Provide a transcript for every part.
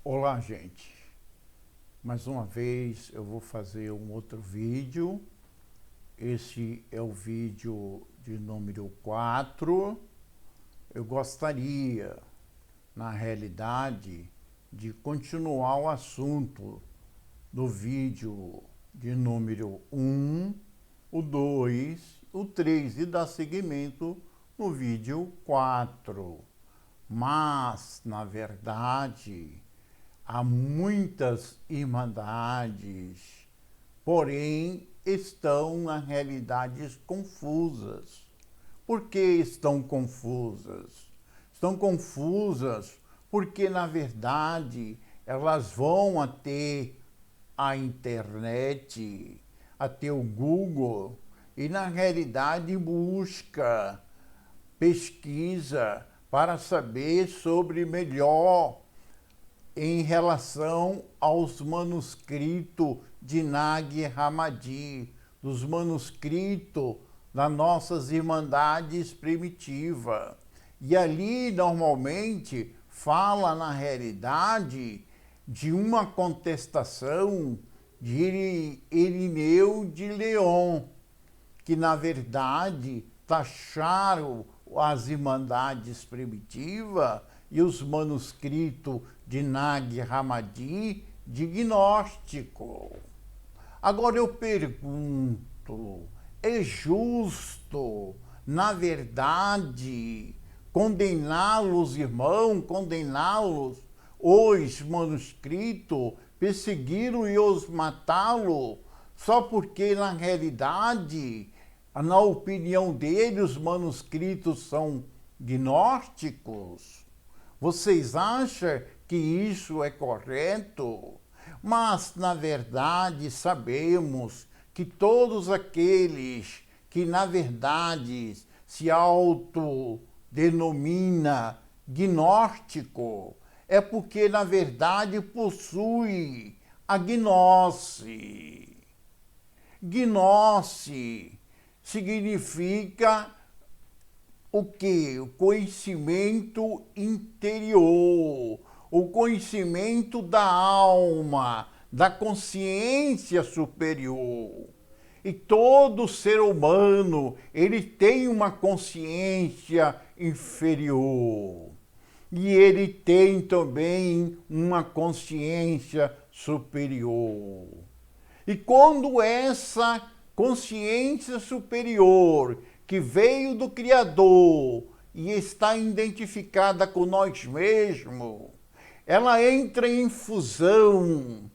Olá, gente. Mais uma vez eu vou fazer um outro vídeo. Esse é o vídeo de número 4. Eu gostaria, na realidade, de continuar o assunto do vídeo de número 1, o 2, o 3 e dar seguimento no vídeo 4. Mas, na verdade, há muitas irmandades, porém estão, na realidade, confusas. Por que estão confusas? Estão confusas porque, na verdade, elas vão até a internet, até o Google, e, na realidade, busca, pesquisa para saber sobre melhor em relação aos manuscritos de Nag Hammadi, dos manuscritos das nossas irmandades primitivas. E ali, normalmente, fala, na realidade, de uma contestação de Irineu de León, que, na verdade, taxaram as irmandades primitivas e os manuscritos de Nag Hammadi de gnóstico. Agora eu pergunto, é justo, na verdade, condená-los, irmão, condená-los, os manuscritos, perseguiram e os matá-los, só porque, na realidade, na opinião dele, os manuscritos são gnósticos? Vocês acham que isso é correto? Mas, na verdade, sabemos que todos aqueles que, na verdade, se autodenomina gnóstico, é porque, na verdade, possui a gnose. Gnose significa o quê? O conhecimento interior, o conhecimento da alma, da consciência superior. E todo ser humano, ele tem uma consciência inferior. E ele tem também uma consciência superior. E quando essa consciência superior, que veio do Criador e está identificada com nós mesmos, ela entra em fusão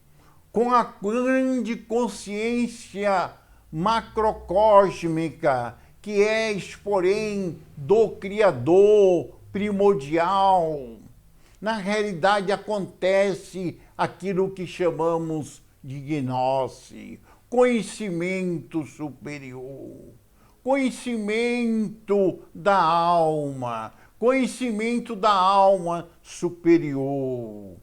com a grande consciência macrocósmica, que é, porém, do Criador primordial. Na realidade, acontece aquilo que chamamos de gnose, conhecimento superior, conhecimento da alma superior.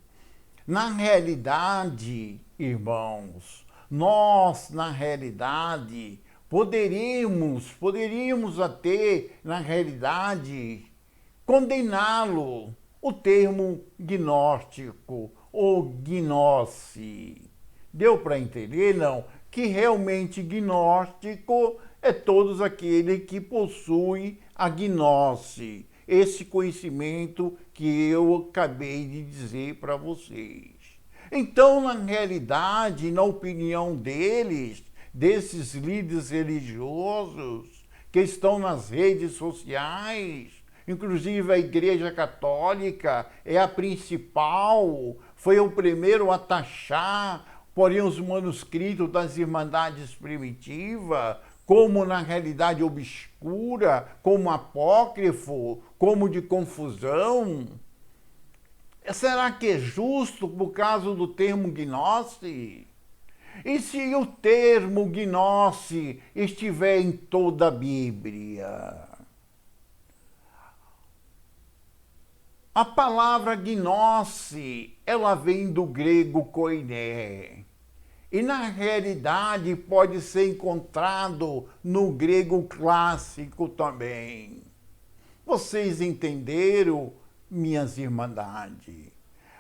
Na realidade, irmãos, nós, na realidade, poderíamos até, na realidade, condená-lo, o termo gnóstico ou gnose. Deu para entender, não? Que realmente gnóstico é todos aqueles que possuem a gnose, esse conhecimento que eu acabei de dizer para vocês. Então, na realidade, na opinião deles, desses líderes religiosos que estão nas redes sociais, inclusive a Igreja Católica é a principal, foi o primeiro a taxar, porém, os manuscritos das Irmandades Primitivas, como na realidade obscura, como apócrifo, como de confusão. Será que é justo por causa do termo gnose? E se o termo gnose estiver em toda a Bíblia? A palavra gnose, ela vem do grego koiné. E, na realidade, pode ser encontrado no grego clássico também. Vocês entenderam, minhas irmandades?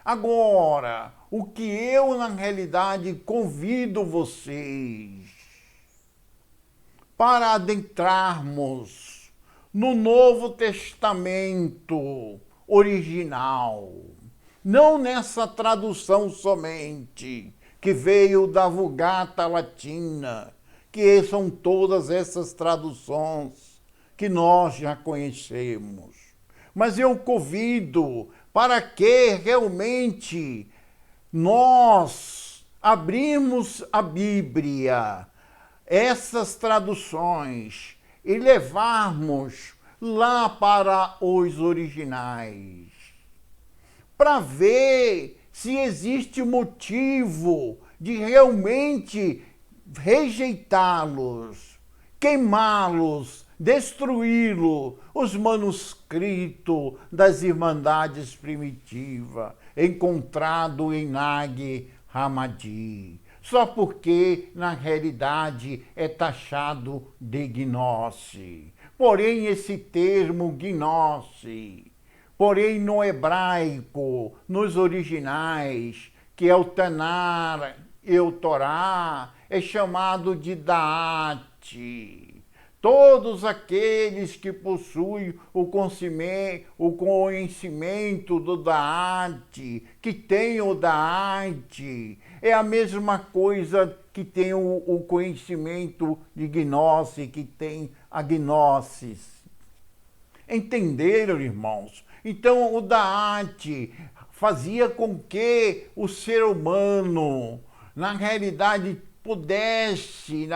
Agora, o que eu, na realidade, convido vocês para adentrarmos no Novo Testamento original, não nessa tradução somente, que veio da Vulgata Latina, que são todas essas traduções que nós já conhecemos. Mas eu convido para que realmente nós abrimos a Bíblia, essas traduções, e levarmos lá para os originais, para ver se existe motivo de realmente rejeitá-los, queimá-los, destruí-los, os manuscritos das Irmandades Primitivas, encontrado em Nag Hammadi, só porque, na realidade, é taxado de gnose. Porém, esse termo gnose, porém, no hebraico, nos originais, que é o Tanar e o Torá, é chamado de Daat. Todos aqueles que possuem o conhecimento do Daat, que tem o Daat, é a mesma coisa que tem o conhecimento de gnose, que tem a gnosis. Entenderam, irmãos? Então, o Daat fazia com que o ser humano, na realidade, pudesse,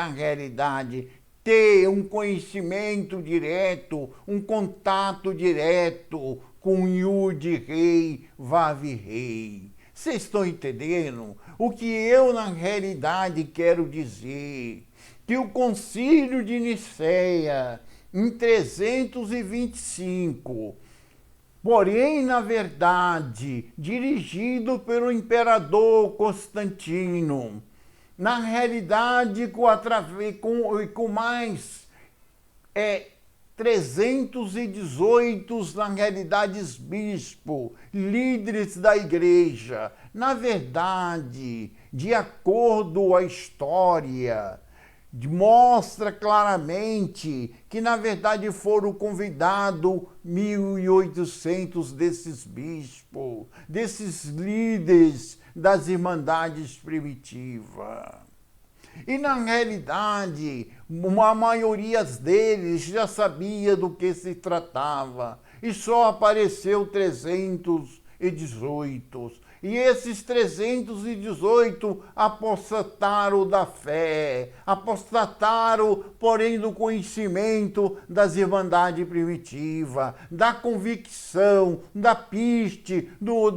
ter um conhecimento direto, um contato direto com Yud Rei, Vav Rei. Vocês estão entendendo? O que eu, na realidade, quero dizer? Que o Concílio de Nicéia, em 325, porém, na verdade, dirigido pelo imperador Constantino, na realidade, com mais 318, na realidade, bispos, líderes da igreja. Na verdade, de acordo com a história, mostra claramente que, na verdade, foram convidados 1.800 desses bispos, desses líderes das Irmandades Primitivas. E, na realidade, a maioria deles já sabia do que se tratava, e só apareceu 318. E esses 318 apostataram da fé, apostataram, porém, do conhecimento das Irmandades Primitivas, da convicção, da piste,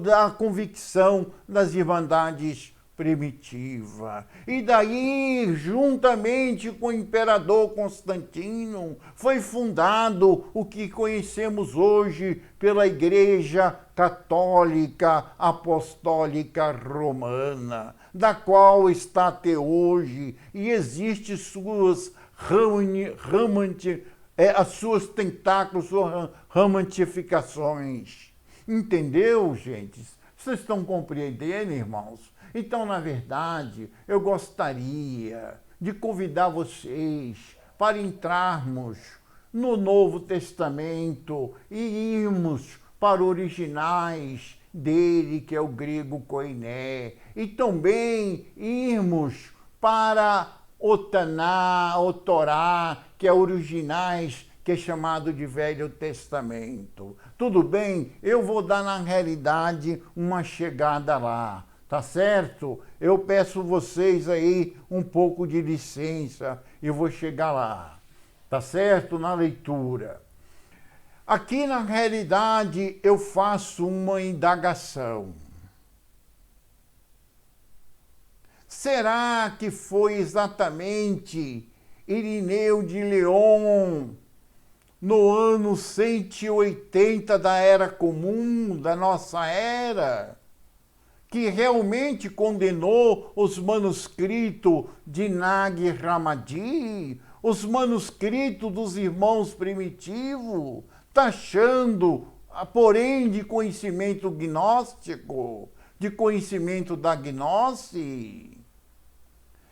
da convicção das Irmandades Primitivas. E daí, juntamente com o imperador Constantino, foi fundado o que conhecemos hoje pela Igreja Católica Apostólica Romana, da qual está até hoje e existe as suas tentáculos, suas ramificações. Entendeu, gente? Vocês estão compreendendo, irmãos? Então, na verdade, eu gostaria de convidar vocês para entrarmos no Novo Testamento e irmos para originais dele, que é o grego koiné, e também irmos para o Taná, o Torá, que é originais, que é chamado de Velho Testamento. Tudo bem? Eu vou dar, na realidade, uma chegada lá. Tá certo? Eu peço vocês aí um pouco de licença e vou chegar lá. Tá certo? Na leitura. Aqui, na realidade, eu faço uma indagação. Será que foi exatamente Irineu de León, no ano 180 da Era Comum, da nossa era, que realmente condenou os manuscritos de Nag Hammadi, os manuscritos dos irmãos primitivos, taxando, porém, de conhecimento gnóstico? de conhecimento da gnose?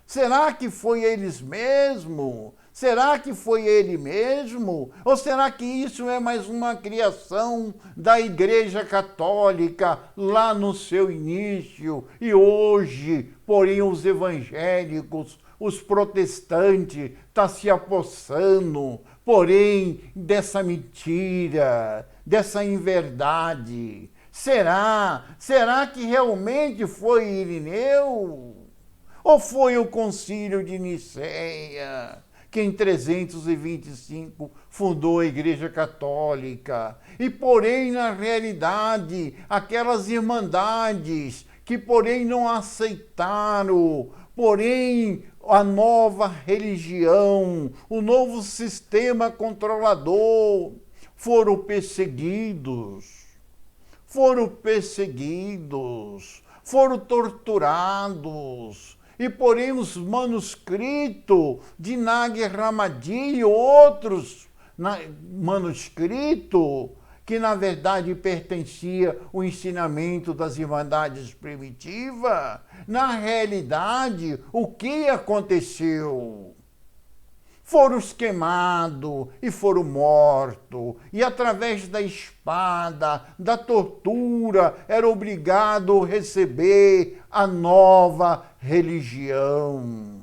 Será que foi eles mesmos? Será que foi ele mesmo? Ou será que isso é mais uma criação da Igreja Católica lá no seu início? E hoje, porém, os evangélicos, os protestantes, estão se apossando, porém, dessa mentira, dessa inverdade. Será? Será que realmente foi Irineu? Ou foi o Concílio de Nicéia, que em 325 fundou a Igreja Católica? E, porém, na realidade, aquelas irmandades que, porém, não aceitaram, porém, a nova religião, o novo sistema controlador, foram perseguidos, foram torturados. E, porém, os manuscritos de Nag Hammadi e outros manuscritos, que na verdade pertencia ao ensinamento das irmandades primitivas, na realidade, o que aconteceu? Foram queimados e foram mortos, e através da espada, da tortura, era obrigado a receber a nova religião,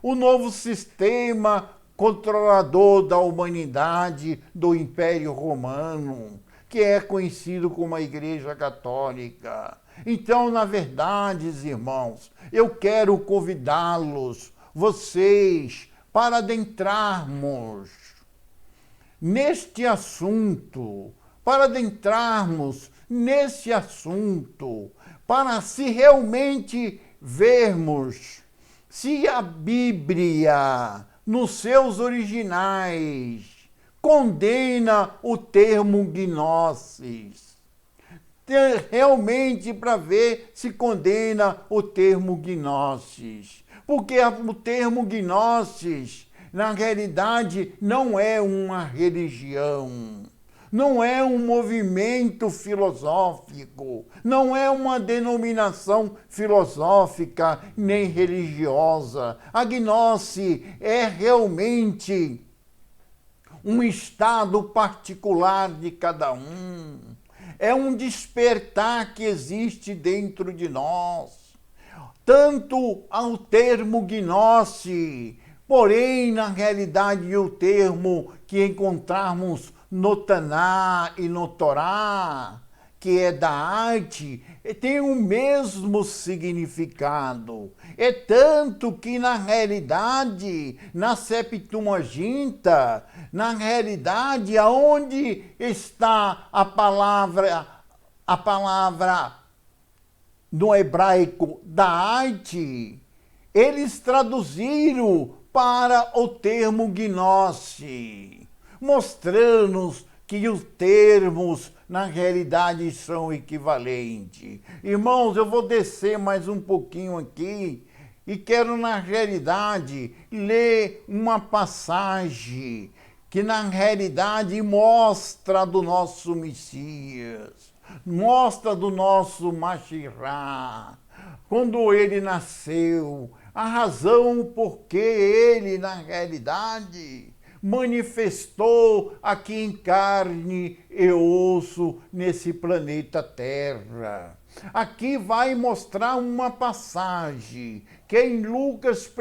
o novo sistema controlador da humanidade do Império Romano, que é conhecido como a Igreja Católica. Então, na verdade, irmãos, eu quero convidá-los, vocês, para adentrarmos neste assunto, para se realmente vermos se a Bíblia, nos seus originais, condena o termo gnosis. Realmente para ver se condena o termo gnosis. Porque o termo gnosis, na realidade, não é uma religião, não é um movimento filosófico, não é uma denominação filosófica nem religiosa. A gnose é realmente um estado particular de cada um. É um despertar que existe dentro de nós. Tanto ao termo gnose, porém, na realidade, o termo que encontramos no Taná e no Torá, que é da arte, tem o mesmo significado. É tanto que, na realidade, na Septuaginta, na realidade, aonde está a palavra no hebraico da arte, eles traduziram para o termo gnose, mostrando que os termos, na realidade, são equivalentes. Irmãos, eu vou descer mais um pouquinho aqui e quero, na realidade, ler uma passagem que, na realidade, mostra do nosso Messias, mostra do nosso Machirá, quando ele nasceu, a razão por que ele, na realidade, manifestou aqui em carne e osso nesse planeta Terra. Aqui vai mostrar uma passagem que é em Lucas 1,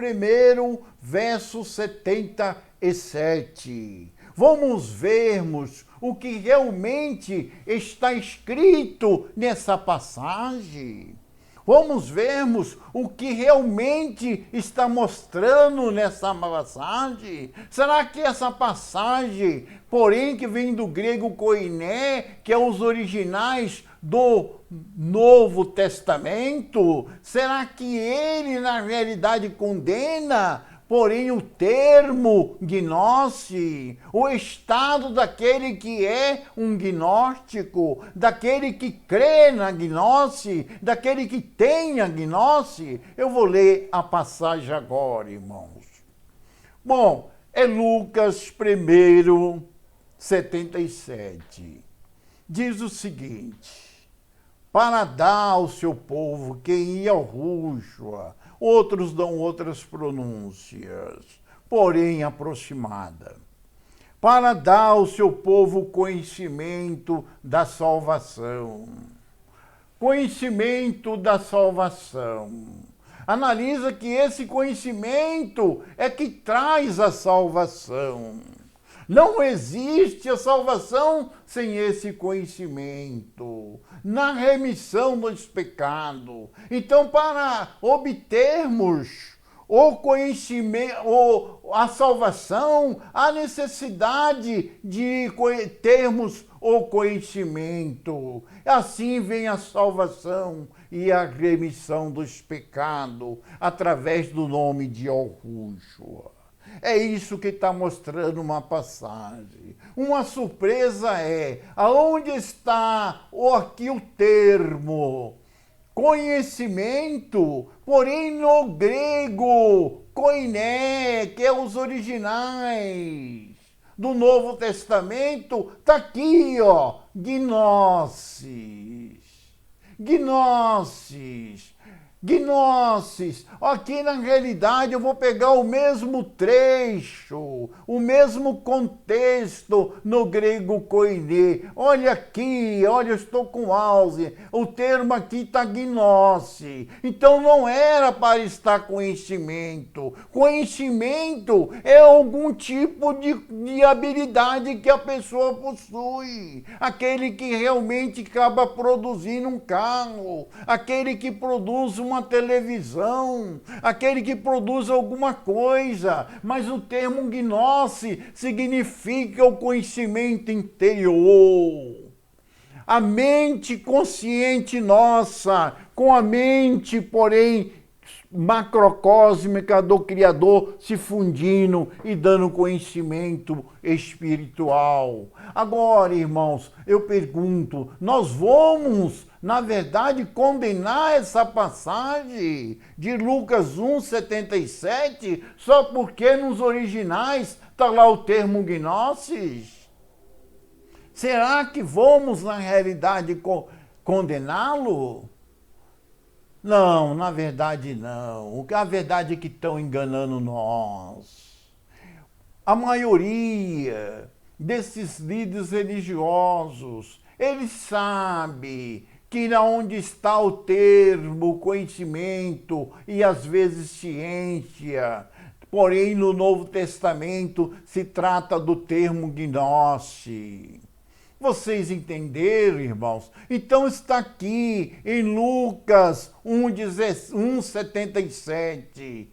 verso 77. Vamos vermos o que realmente está escrito nessa passagem. Vamos vermos o que realmente está mostrando nessa passagem. Será que essa passagem, porém, que vem do grego koiné, que é os originais do Novo Testamento, será que ele, na realidade, condena, porém, o termo gnose, o estado daquele que é um gnóstico, daquele que crê na gnose, daquele que tem a gnose? Eu vou ler a passagem agora, irmãos. Bom, é Lucas 1, 77. Diz o seguinte: para dar ao seu povo quem Yahushua. Outros dão outras pronúncias, porém aproximada. Para dar ao seu povo conhecimento da salvação. Conhecimento da salvação. Analisa que esse conhecimento é que traz a salvação. Não existe a salvação sem esse conhecimento, na remissão dos pecados. Então, para obtermos o conhecimento, a salvação, há necessidade de termos o conhecimento. Assim vem a salvação e a remissão dos pecados através do nome de Yahushua. É isso que está mostrando uma passagem. Uma surpresa é, aonde está aqui o termo conhecimento, porém no grego, koiné, que é os originais do Novo Testamento, está aqui, ó, gnosis. Gnosis. Gnosis. Aqui na realidade eu vou pegar o mesmo trecho, o mesmo contexto no grego koiné. Olha aqui, olha, eu estou com mouse. O termo aqui está gnose. Então não era para estar conhecimento. Conhecimento é algum tipo de habilidade que a pessoa possui. Aquele que realmente acaba produzindo um carro, aquele que produz uma televisão, aquele que produz alguma coisa, mas o termo gnose significa o conhecimento interior. A mente consciente nossa, com a mente, porém, macrocósmica do Criador se fundindo e dando conhecimento espiritual. Agora, irmãos, eu pergunto, nós vamos, na verdade, condenar essa passagem de Lucas 1,77 só porque nos originais está lá o termo gnosis? Será que vamos, na realidade, condená-lo? Não, na verdade não. A verdade é que estão enganando nós. A maioria desses líderes religiosos, eles sabem que onde está o termo conhecimento e às vezes ciência, porém no Novo Testamento se trata do termo gnose. Vocês entenderam, irmãos? Então está aqui em Lucas 1,77.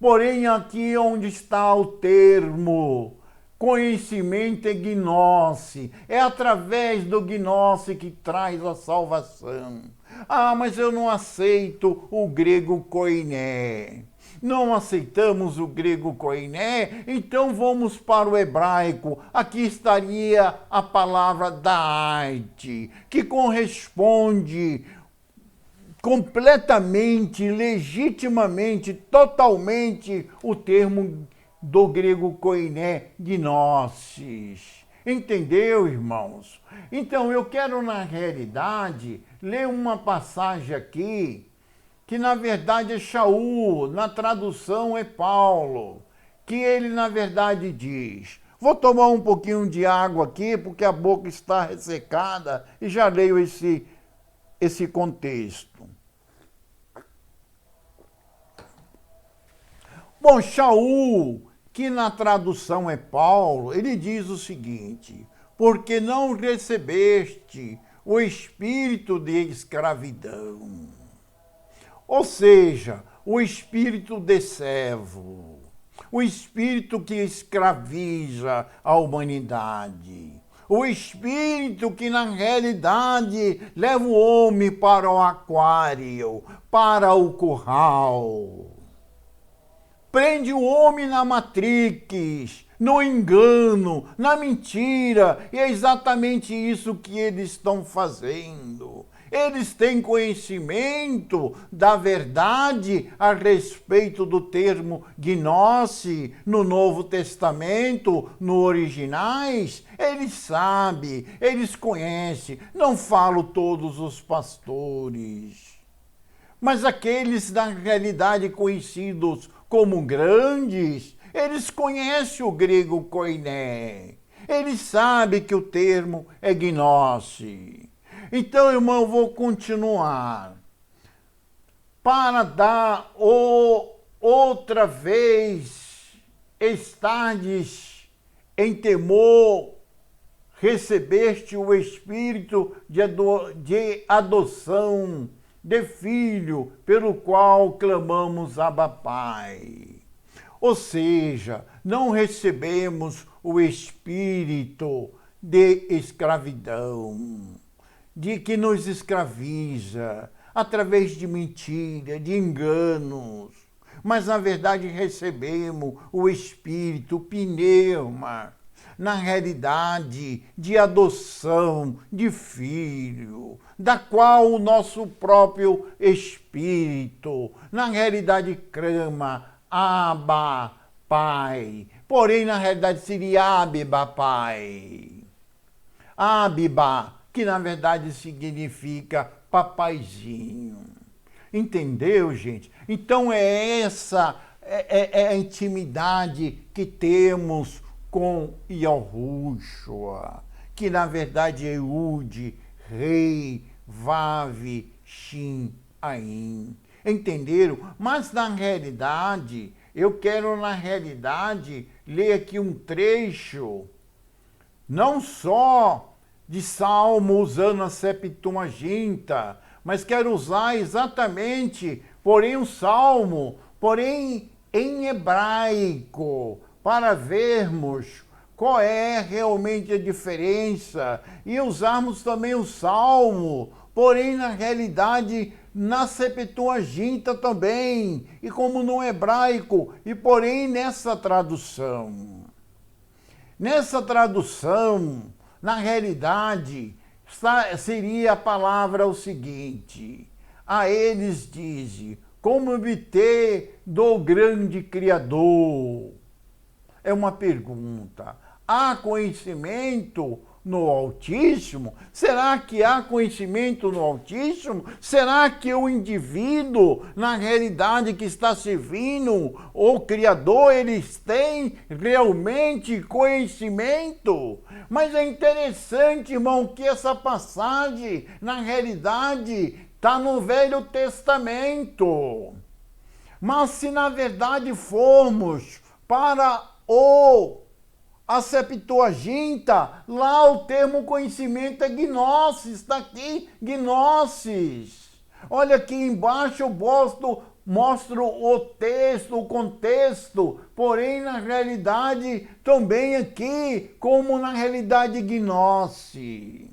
Porém, aqui onde está o termo conhecimento é gnose. É através do gnose que traz a salvação. Ah, mas eu não aceito o grego koiné. Não aceitamos o grego koiné, então vamos para o hebraico. Aqui estaria a palavra daite, que corresponde completamente, legitimamente, totalmente o termo do grego koiné, gnosis. Entendeu, irmãos? Então eu quero, na realidade, ler uma passagem aqui que na verdade é Shaul, na tradução é Paulo, que ele na verdade diz, vou tomar um pouquinho de água aqui porque a boca está ressecada e já leio esse contexto. Bom, Shaul, que na tradução é Paulo, ele diz o seguinte, porque não recebeste o espírito de escravidão, ou seja, o espírito de servo, o espírito que escraviza a humanidade, o espírito que na realidade leva o homem para o aquário, para o curral. Prende o homem na matrix, no engano, na mentira, e é exatamente isso que eles estão fazendo. Eles têm conhecimento da verdade a respeito do termo gnose no Novo Testamento, no originais. Eles sabem, eles conhecem. Não falo todos os pastores, mas aqueles na realidade conhecidos como grandes, eles conhecem o grego koiné. Eles sabem que o termo é gnose. Então, irmão, eu vou continuar. Para dar outra vez estardes em temor, recebeste o espírito de adoção, de filho, pelo qual clamamos Abba Pai. Ou seja, não recebemos o espírito de escravidão, de que nos escraviza através de mentira, de enganos, mas na verdade recebemos o espírito pneuma, na realidade de adoção de filho, da qual o nosso próprio espírito, na realidade clama Abba Pai, porém na realidade seria Abiba Pai. Abiba, que na verdade significa papaizinho. Entendeu, gente? Então é essa a intimidade que temos com Yahushua, que na verdade é Yud, Rei, Vav, Shin, Ain. Entenderam? Mas na realidade, eu quero na realidade ler aqui um trecho, não só de Salmo usando a Septuaginta, mas quero usar exatamente, porém um Salmo, porém em hebraico, para vermos qual é realmente a diferença e usarmos também o Salmo, porém na realidade na Septuaginta também, e como no hebraico, e porém nessa tradução. Nessa tradução, na realidade, seria a palavra o seguinte: a eles diz, como obter do grande Criador? É uma pergunta. Há conhecimento no Altíssimo? Será que há conhecimento no Altíssimo? Será que o indivíduo, na realidade que está servindo o Criador, eles têm realmente conhecimento? Mas é interessante, irmão, que essa passagem, na realidade, está no Velho Testamento. Mas se na verdade formos para a Septuaginta, lá o termo conhecimento é gnosis, está aqui, gnosis. Olha aqui embaixo eu mostro o texto, o contexto, porém na realidade também aqui, como na realidade gnose.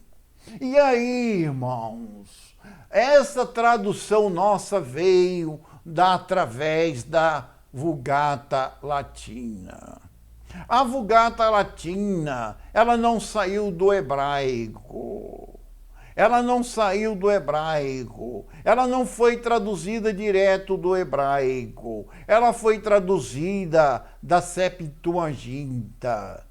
E aí, irmãos, essa tradução nossa veio através da Vulgata Latina. A Vulgata Latina, ela não saiu do hebraico. Ela não saiu do hebraico. Ela não foi traduzida direto do hebraico. Ela foi traduzida da Septuaginta.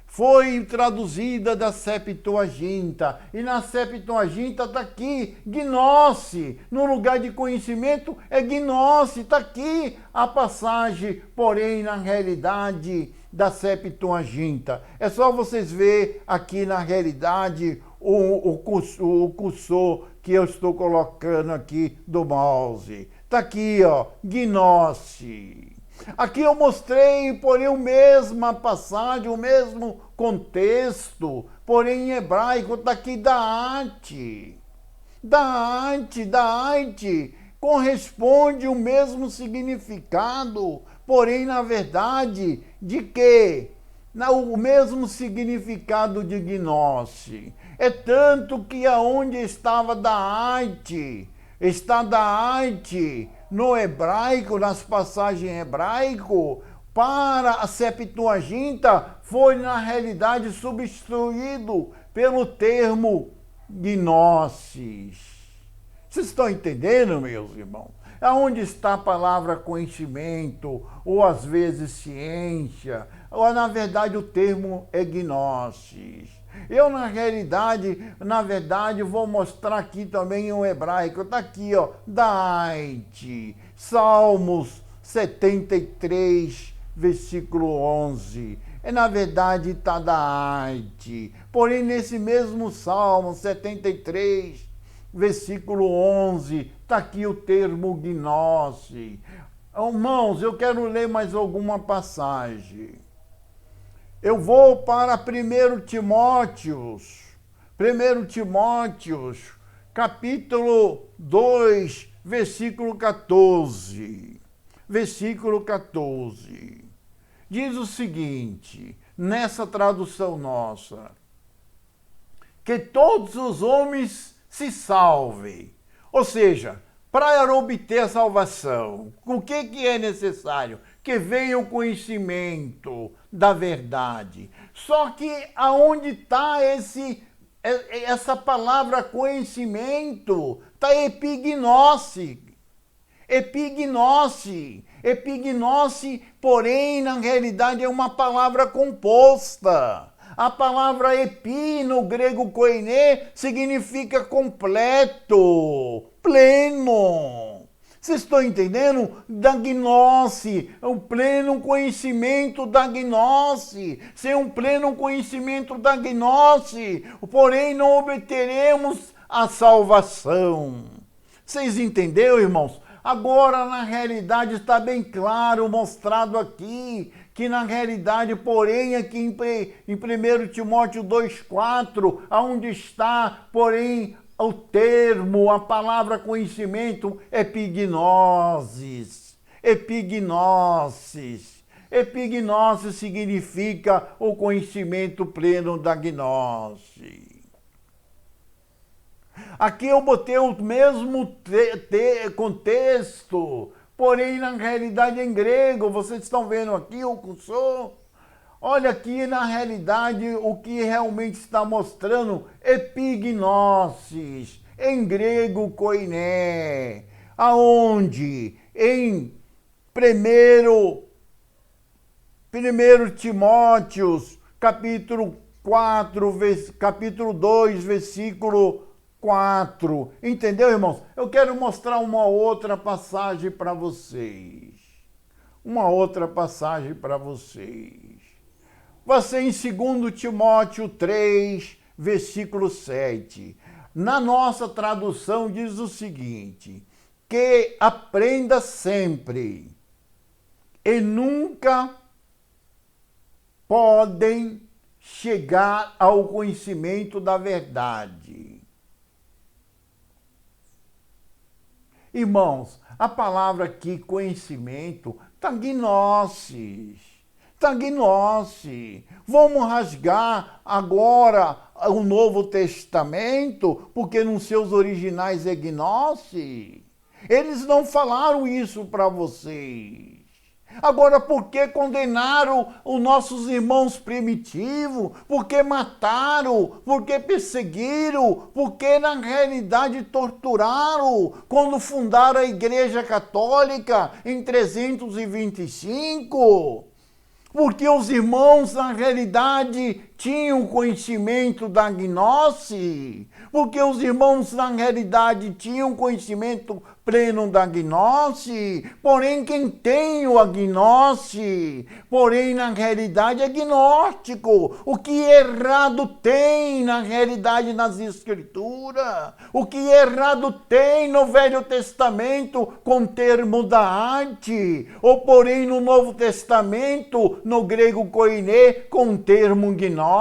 Foi traduzida da Septuaginta. E na Septuaginta está aqui, gnose. No lugar de conhecimento é gnose. Está aqui a passagem, porém, na realidade da Septuaginta. É só vocês verem aqui na realidade o cursor que eu estou colocando aqui do mouse. Está aqui, ó, gnose. Aqui eu mostrei, porém, a mesma passagem, o mesmo contexto, porém em hebraico está aqui Da'at. Da'at corresponde o mesmo significado, porém, na verdade, de quê? O mesmo significado de gnose. É tanto que aonde estava Da'at, está Da'at no hebraico, nas passagens hebraico, para a Septuaginta, foi na realidade substituído pelo termo gnosis. Vocês estão entendendo, meus irmãos? Aonde está a palavra conhecimento, ou às vezes ciência, ou na verdade o termo é gnosis. Eu, na verdade, vou mostrar aqui também em um hebraico, está aqui, ó, Dait, Salmos 73, versículo 11. Na verdade, está Dait. Porém, nesse mesmo Salmo 73, versículo 11, está aqui o termo gnose. Irmãos, eu quero ler mais alguma passagem. Eu vou para 1 Timóteos, capítulo 2, versículo 14. Versículo 14. Diz o seguinte, nessa tradução nossa, que todos os homens se salvem. Ou seja, para obter a salvação, o que é necessário? Que venha o conhecimento da verdade. Só que aonde está essa palavra conhecimento? Está epignose. Epignose. Epignose, porém, na realidade é uma palavra composta. A palavra epi, no grego koiné, significa completo, pleno. Vocês estão entendendo? Da gnose, o pleno conhecimento da gnose. Sem um pleno conhecimento da gnose, porém não obteremos a salvação. Vocês entenderam, irmãos? Agora, na realidade, está bem claro, mostrado aqui, que na realidade, porém, aqui em 1 Timóteo 2,4, onde está, porém, o termo, a palavra conhecimento, epignosis. Epignosis. Epignosis significa o conhecimento pleno da gnose. Aqui eu botei o mesmo contexto, porém na realidade em grego. Vocês estão vendo aqui o cursor? Olha aqui na realidade o que realmente está mostrando, epignosis, em grego koiné, aonde? Em 1 Timóteos, capítulo 2, versículo 4. Entendeu, irmãos? Eu quero mostrar uma outra passagem para vocês. Uma outra passagem para vocês. Vai ser em 2 Timóteo 3, versículo 7. Na nossa tradução diz o seguinte, que aprenda sempre e nunca podem chegar ao conhecimento da verdade. Irmãos, a palavra aqui, conhecimento, está gnosis. Está gnose. Vamos rasgar agora o Novo Testamento, porque nos seus originais é gnose. Eles não falaram isso para vocês. Agora, por que condenaram os nossos irmãos primitivos? Por que mataram? Por que perseguiram? Por que, na realidade, torturaram quando fundaram a Igreja Católica em 325? Porque os irmãos, na realidade, tinham conhecimento da gnose. Porque os irmãos, na realidade, tinham conhecimento pleno da gnose. Porém, quem tem a gnose, porém, na realidade, é gnóstico. O que errado tem, na realidade, nas Escrituras? O que errado tem no Velho Testamento com termo da arte? Ou, porém, no Novo Testamento, no grego koiné, com termo gnose?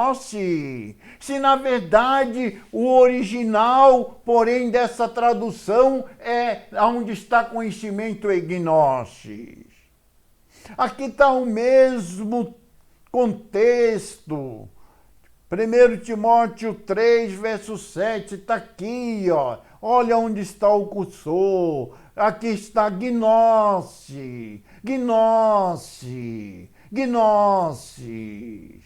Se na verdade o original, porém, dessa tradução é onde está conhecimento e gnose. Aqui está o mesmo contexto. 1 Timóteo 3, verso 7, está aqui, ó. Olha onde está o cursor. Aqui está gnose, gnose, gnose.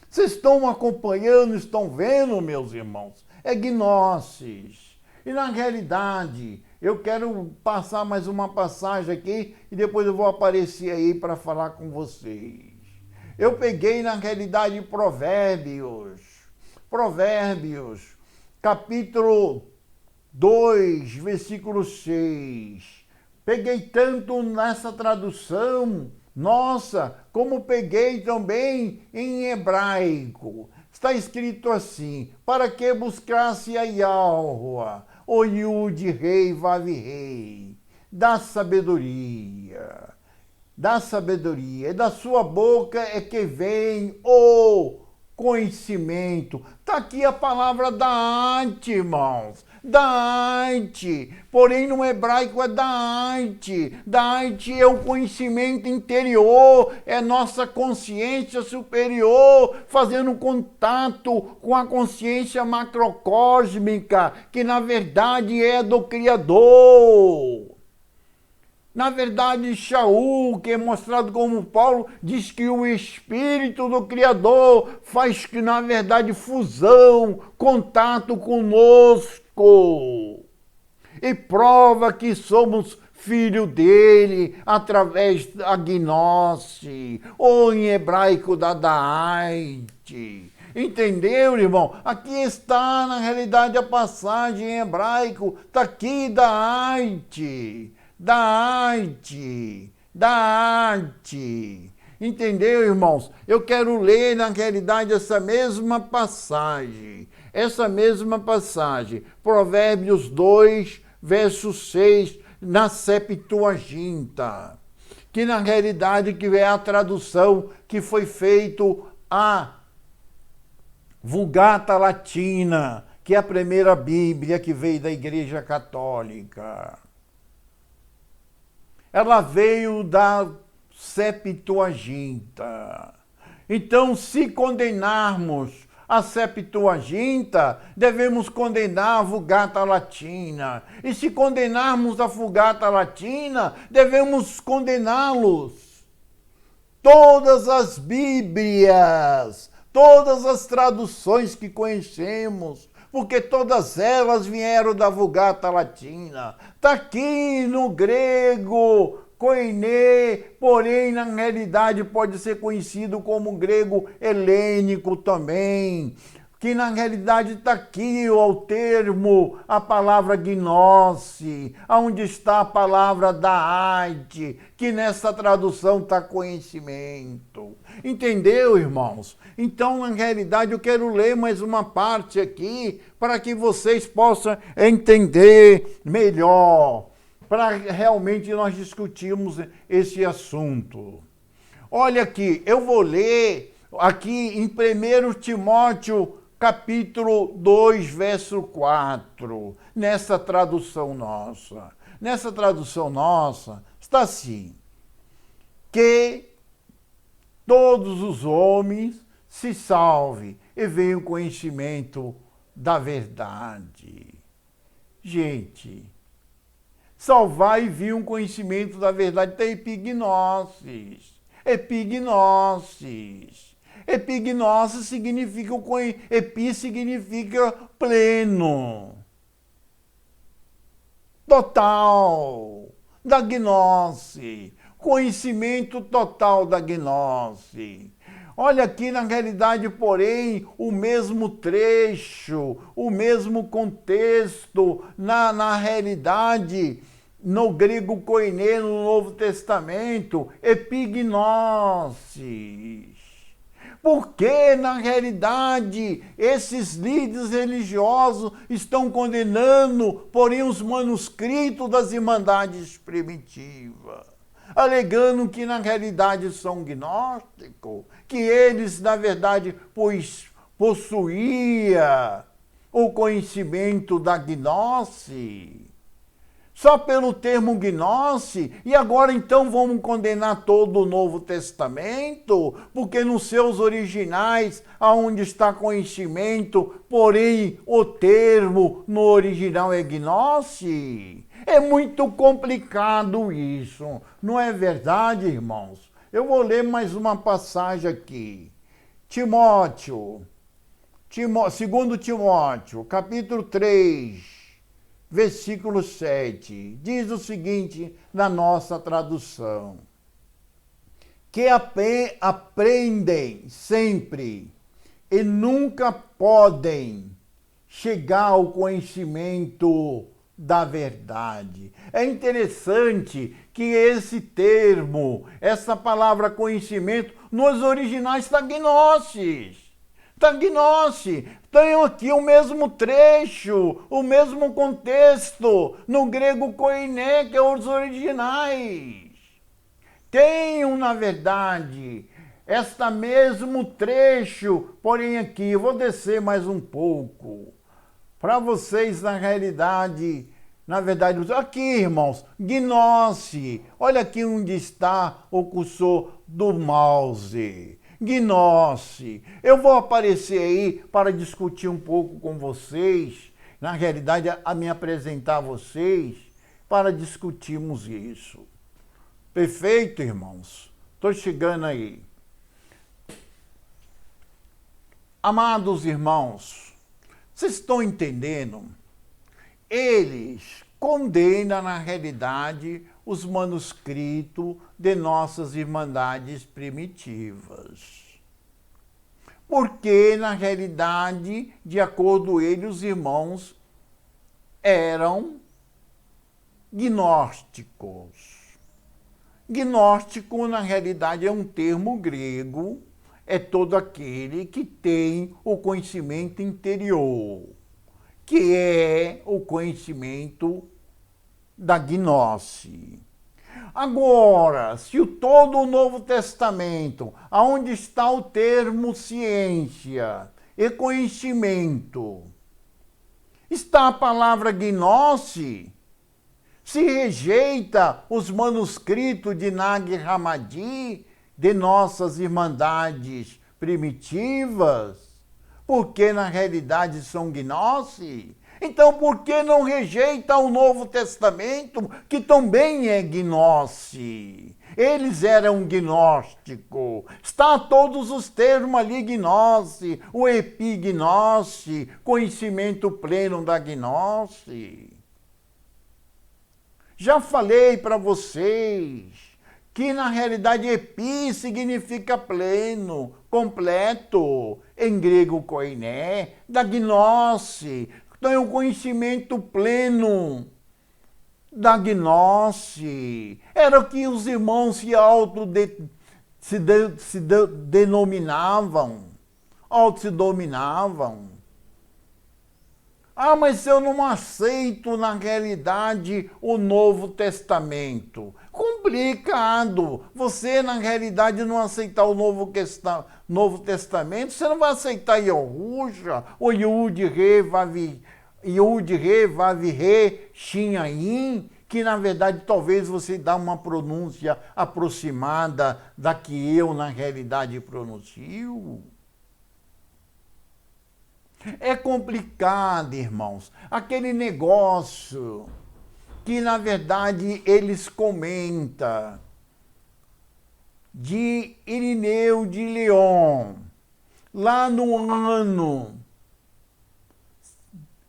Vocês estão acompanhando, estão vendo, meus irmãos? É gnosis. E na realidade, eu quero passar mais uma passagem aqui e depois eu vou aparecer aí para falar com vocês. Eu peguei na realidade Provérbios, capítulo 2, versículo 6. Peguei tanto nessa tradução, nossa, como peguei também em hebraico. Está escrito assim: para que buscasse a Yahweh, o Yud Rei Vav Rei, da sabedoria, e da sua boca é que vem o conhecimento. Está aqui a palavra Da'at, irmãos. Da'at, porém no hebraico é Da'at. Da'at é o conhecimento interior, é nossa consciência superior fazendo contato com a consciência macrocósmica, que na verdade é do Criador. Na verdade, Shaul, que é mostrado como Paulo, diz que o Espírito do Criador faz, que na verdade, fusão, contato conosco. E prova que somos filho dele através da gnose, ou em hebraico da Da'at. Entendeu, irmão? Aqui está, na realidade, a passagem em hebraico. Está aqui Da'at. Da'at. Entendeu, irmãos? Eu quero ler, na realidade, essa mesma passagem. Provérbios 2, verso 6, na Septuaginta. Que, na realidade, que é a tradução que foi feito a Vulgata Latina, que é a primeira Bíblia que veio da Igreja Católica. Ela veio da Septuaginta. Então, se condenarmos a Septuaginta, devemos condenar a Vulgata Latina. E se condenarmos a Vulgata Latina, devemos condená-los. Todas as Bíblias, todas as traduções que conhecemos, porque todas elas vieram da Vulgata Latina. Está aqui no grego, koiné, porém, na realidade, pode ser conhecido como grego helênico também, que na realidade está aqui o termo, a palavra gnose, onde está a palavra Da'at, que nessa tradução está conhecimento. Entendeu, irmãos? Então, na realidade, eu quero ler mais uma parte aqui para que vocês possam entender melhor, para realmente nós discutirmos esse assunto. Olha aqui, eu vou ler aqui em 1 Timóteo, capítulo 2, verso 4, nessa tradução nossa. Nessa tradução nossa está assim: que todos os homens se salvem e venham conhecimento da verdade. Gente, salvar e vir um conhecimento da verdade está epignosis. Epignosis significa epi significa pleno, total, da gnose, conhecimento total da gnose. Olha aqui, na realidade, porém, o mesmo trecho, o mesmo contexto, na realidade, no grego koiné, no Novo Testamento, epignosis. Porque, na realidade, esses líderes religiosos estão condenando, porém, os manuscritos das Irmandades primitivas, alegando que, na realidade, são gnósticos, que eles, na verdade, possuía o conhecimento da gnose. Só pelo termo gnose, e agora então vamos condenar todo o Novo Testamento, porque nos seus originais, aonde está conhecimento, porém o termo no original é gnose. É muito complicado isso, não é verdade, irmãos? Eu vou ler mais uma passagem aqui. 2 Timóteo, capítulo 3, versículo 7, diz o seguinte na nossa tradução: que aprendem sempre e nunca podem chegar ao conhecimento da verdade. É interessante que esse termo, essa palavra conhecimento, nos originais está gnosis. Está gnosis. Tem aqui o mesmo trecho, o mesmo contexto, no grego koiné, que é os originais. Tenho, na verdade, este mesmo trecho, porém aqui, eu vou descer mais um pouco, para vocês, na realidade, na verdade, aqui, irmãos, gnose, olha aqui onde está o cursor do mouse, gnose. Eu vou aparecer aí para discutir um pouco com vocês, na realidade, a me apresentar a vocês, para discutirmos isso. Perfeito, irmãos? Estou chegando aí. Amados irmãos, vocês estão entendendo? Eles condenam, na realidade, os manuscritos de nossas irmandades primitivas. Porque, na realidade, de acordo com eles, os irmãos eram gnósticos. Gnóstico, na realidade, é um termo grego, é todo aquele que tem o conhecimento interior, que é o conhecimento da gnose. Agora, se todo o Novo Testamento, aonde está o termo ciência e conhecimento, está a palavra gnose, se rejeita os manuscritos de Nag Hammadi, de nossas irmandades primitivas, porque na realidade são gnose. Então por que não rejeita o Novo Testamento, que também é gnose? Eles eram gnósticos. Está todos os termos ali, gnose, o epignose, conhecimento pleno da gnose. Já falei para vocês que na realidade epi significa pleno, completo, em grego koiné, da gnose. Então é o conhecimento pleno da gnose. Era o que os irmãos se dominavam. Ah, mas eu não aceito, na realidade, o Novo Testamento. Complicado. Você, na realidade, não aceitar o Novo Testamento, você não vai aceitar Yahusha, ou Yud-Re, Vav-Re, Shin-Ayin, que, na verdade, talvez você dá uma pronúncia aproximada da que eu, na realidade, pronuncio. É complicado, irmãos. Aquele negócio que, na verdade, eles comentam de Irineu de Lyon, lá no ano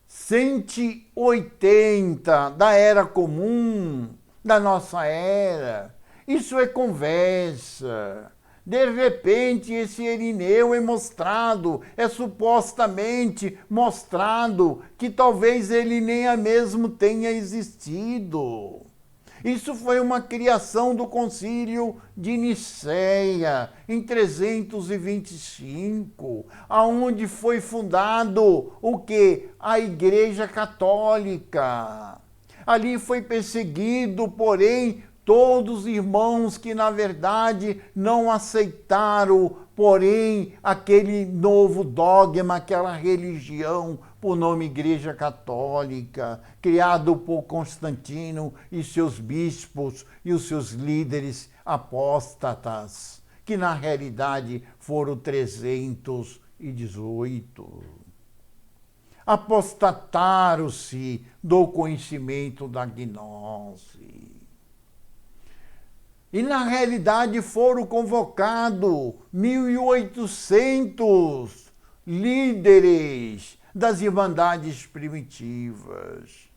180 da Era Comum, da nossa era. Isso é conversa. De repente, esse Irineu é mostrado, é supostamente mostrado que talvez ele nem a mesmo tenha existido. Isso foi uma criação do Concílio de Nicéia, em 325, aonde foi fundado o quê? A Igreja Católica. Ali foi perseguido, porém, todos os irmãos que, na verdade, não aceitaram, porém, aquele novo dogma, aquela religião, por nome Igreja Católica, criado por Constantino e seus bispos e os seus líderes apóstatas, que, na realidade, foram 318. Apostataram-se do conhecimento da gnose. E, na realidade, foram convocados 1.800 líderes das irmandades primitivas.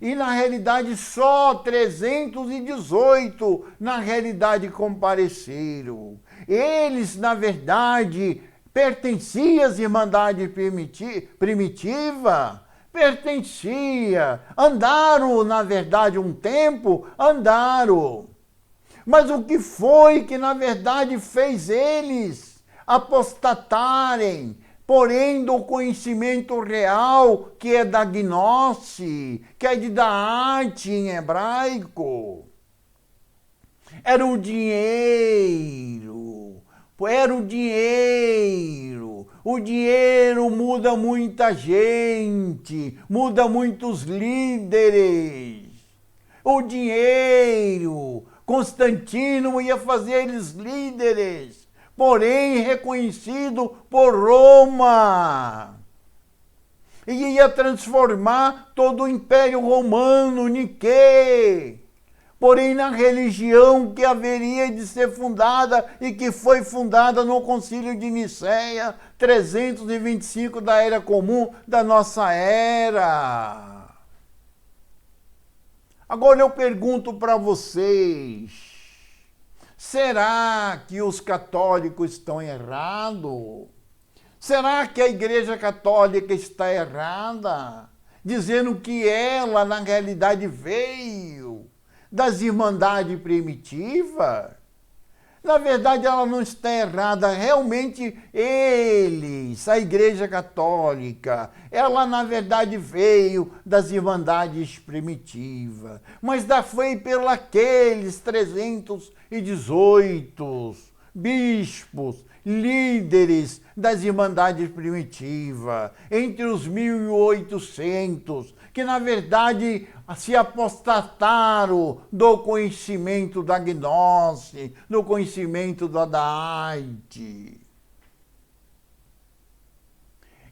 E na realidade só 318 na realidade compareceram. Eles, na verdade, pertenciam às Irmandade Primitiva, pertencia, andaram, na verdade, um tempo, andaram. Mas o que foi que, na verdade, fez eles apostatarem, porém do conhecimento real, que é da gnose, que é de da'at em hebraico? Era o dinheiro, era o dinheiro. O dinheiro muda muita gente, muda muitos líderes. O dinheiro, Constantino ia fazer eles líderes, porém reconhecido por Roma. E ia transformar todo o Império Romano, Niquê. Porém, na religião que haveria de ser fundada e que foi fundada no Concílio de Nicéia, 325 da Era Comum da nossa era. Agora eu pergunto para vocês, será que os católicos estão errados? Será que a Igreja Católica está errada? Dizendo que ela, na realidade, veio das Irmandades Primitivas? Na verdade, ela não está errada. Realmente, eles, a Igreja Católica, ela, na verdade, veio das Irmandades Primitivas. Mas foi pelos 318 bispos, líderes das Irmandades Primitivas, entre os 1800, que na verdade se apostataram do conhecimento da gnose, do conhecimento da da'at.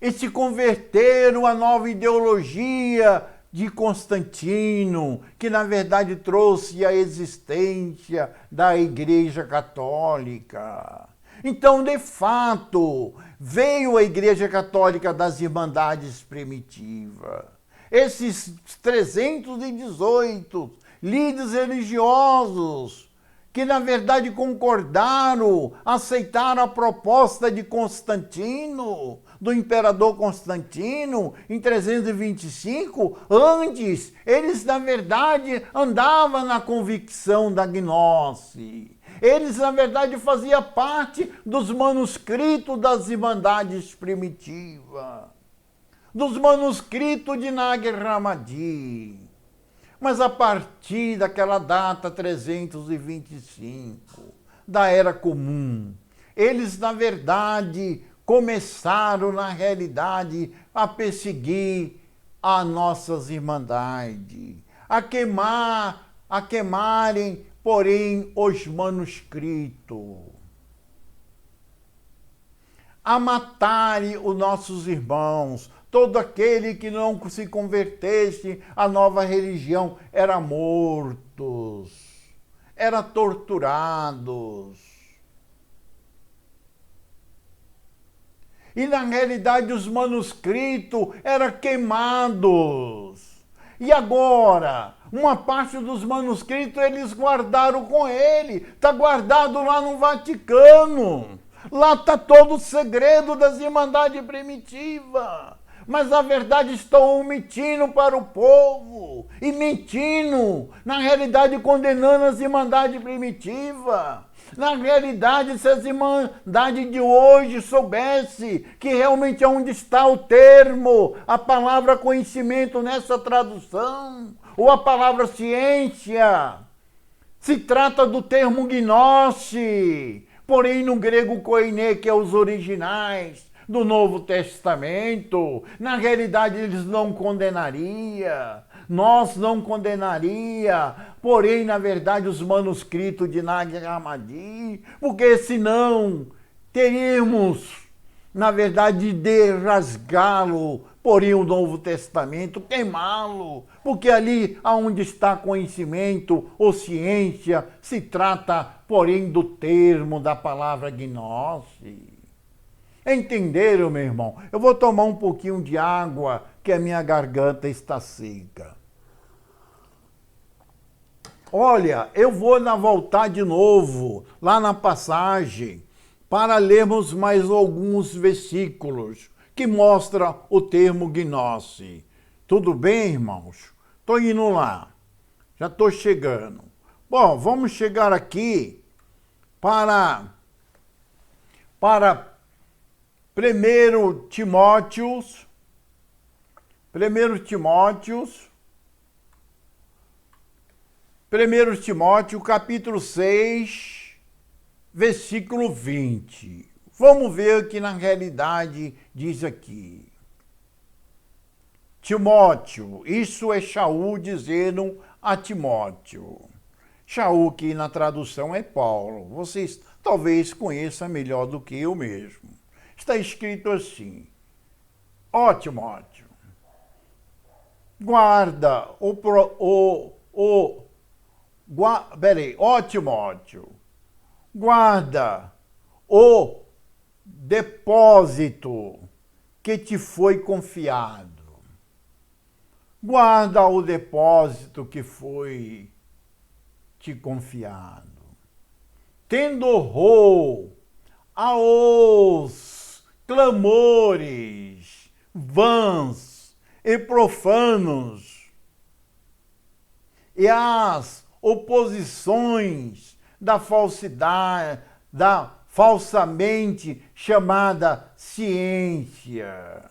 E se converteram à nova ideologia de Constantino, que na verdade trouxe a existência da Igreja Católica. Então, de fato, veio a Igreja Católica das Irmandades Primitivas. Esses 318 líderes religiosos que, na verdade, concordaram, aceitaram a proposta de Constantino, do imperador Constantino, em 325, antes, eles, na verdade, andavam na convicção da gnose. Eles, na verdade, faziam parte dos manuscritos das Irmandades Primitivas, dos manuscritos de Nag Hammadi. Mas a partir daquela data 325, da Era Comum, eles, na verdade, começaram, na realidade, a perseguir as nossas irmandades, a queimarem, porém, os manuscritos, a matarem os nossos irmãos. Todo aquele que não se convertesse à nova religião era morto, era torturado. E na realidade os manuscritos eram queimados. E agora, uma parte dos manuscritos eles guardaram com ele. Está guardado lá no Vaticano. Lá está todo o segredo das Irmandades Primitivas. Mas na verdade estão omitindo para o povo. E mentindo. Na realidade condenando as Irmandades Primitivas. Na realidade, se as Irmandades de hoje soubesse que realmente é onde está o termo, a palavra conhecimento nessa tradução, ou a palavra ciência, se trata do termo gnose, porém no grego koine, que é os originais do Novo Testamento, na realidade eles não condenariam. Nós não condenaria, porém, na verdade, os manuscritos de Nag Hammadi, porque senão teríamos, na verdade, de rasgá-lo, porém, o Novo Testamento, queimá-lo, porque ali onde está conhecimento ou ciência, se trata, porém, do termo da palavra gnose. Entenderam, meu irmão? Eu vou tomar um pouquinho de água, que a minha garganta está seca. Olha, eu vou voltar de novo lá na passagem para lermos mais alguns versículos que mostram o termo gnose. Tudo bem, irmãos? Estou indo lá. Já estou chegando. Bom, vamos chegar aqui para 1 Timóteos, 1 Timóteo, capítulo 6, versículo 20. Vamos ver o que na realidade diz aqui. Timóteo, isso é Shaul dizendo a Timóteo. Shaul, que na tradução é Paulo. Vocês talvez conheçam melhor do que eu mesmo. Está escrito assim: ó Timóteo, guarda ó Timóteo, guarda o depósito que te foi confiado. Guarda o depósito que foi te confiado. Tendo horror aos clamores vãs e profanos e às oposições da falsidade, da falsamente chamada ciência.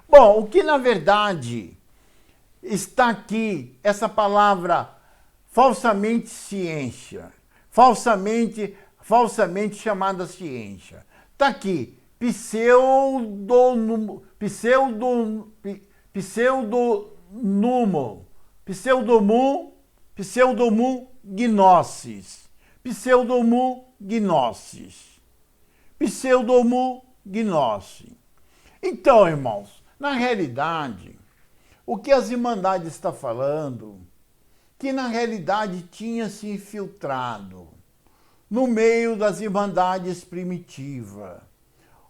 Bom, o que na verdade está aqui, essa palavra falsamente ciência, falsamente chamada ciência. Está aqui, pseudomu-gnose. Então, irmãos, na realidade, o que as Irmandades estão falando, que na realidade tinha se infiltrado no meio das Irmandades primitivas,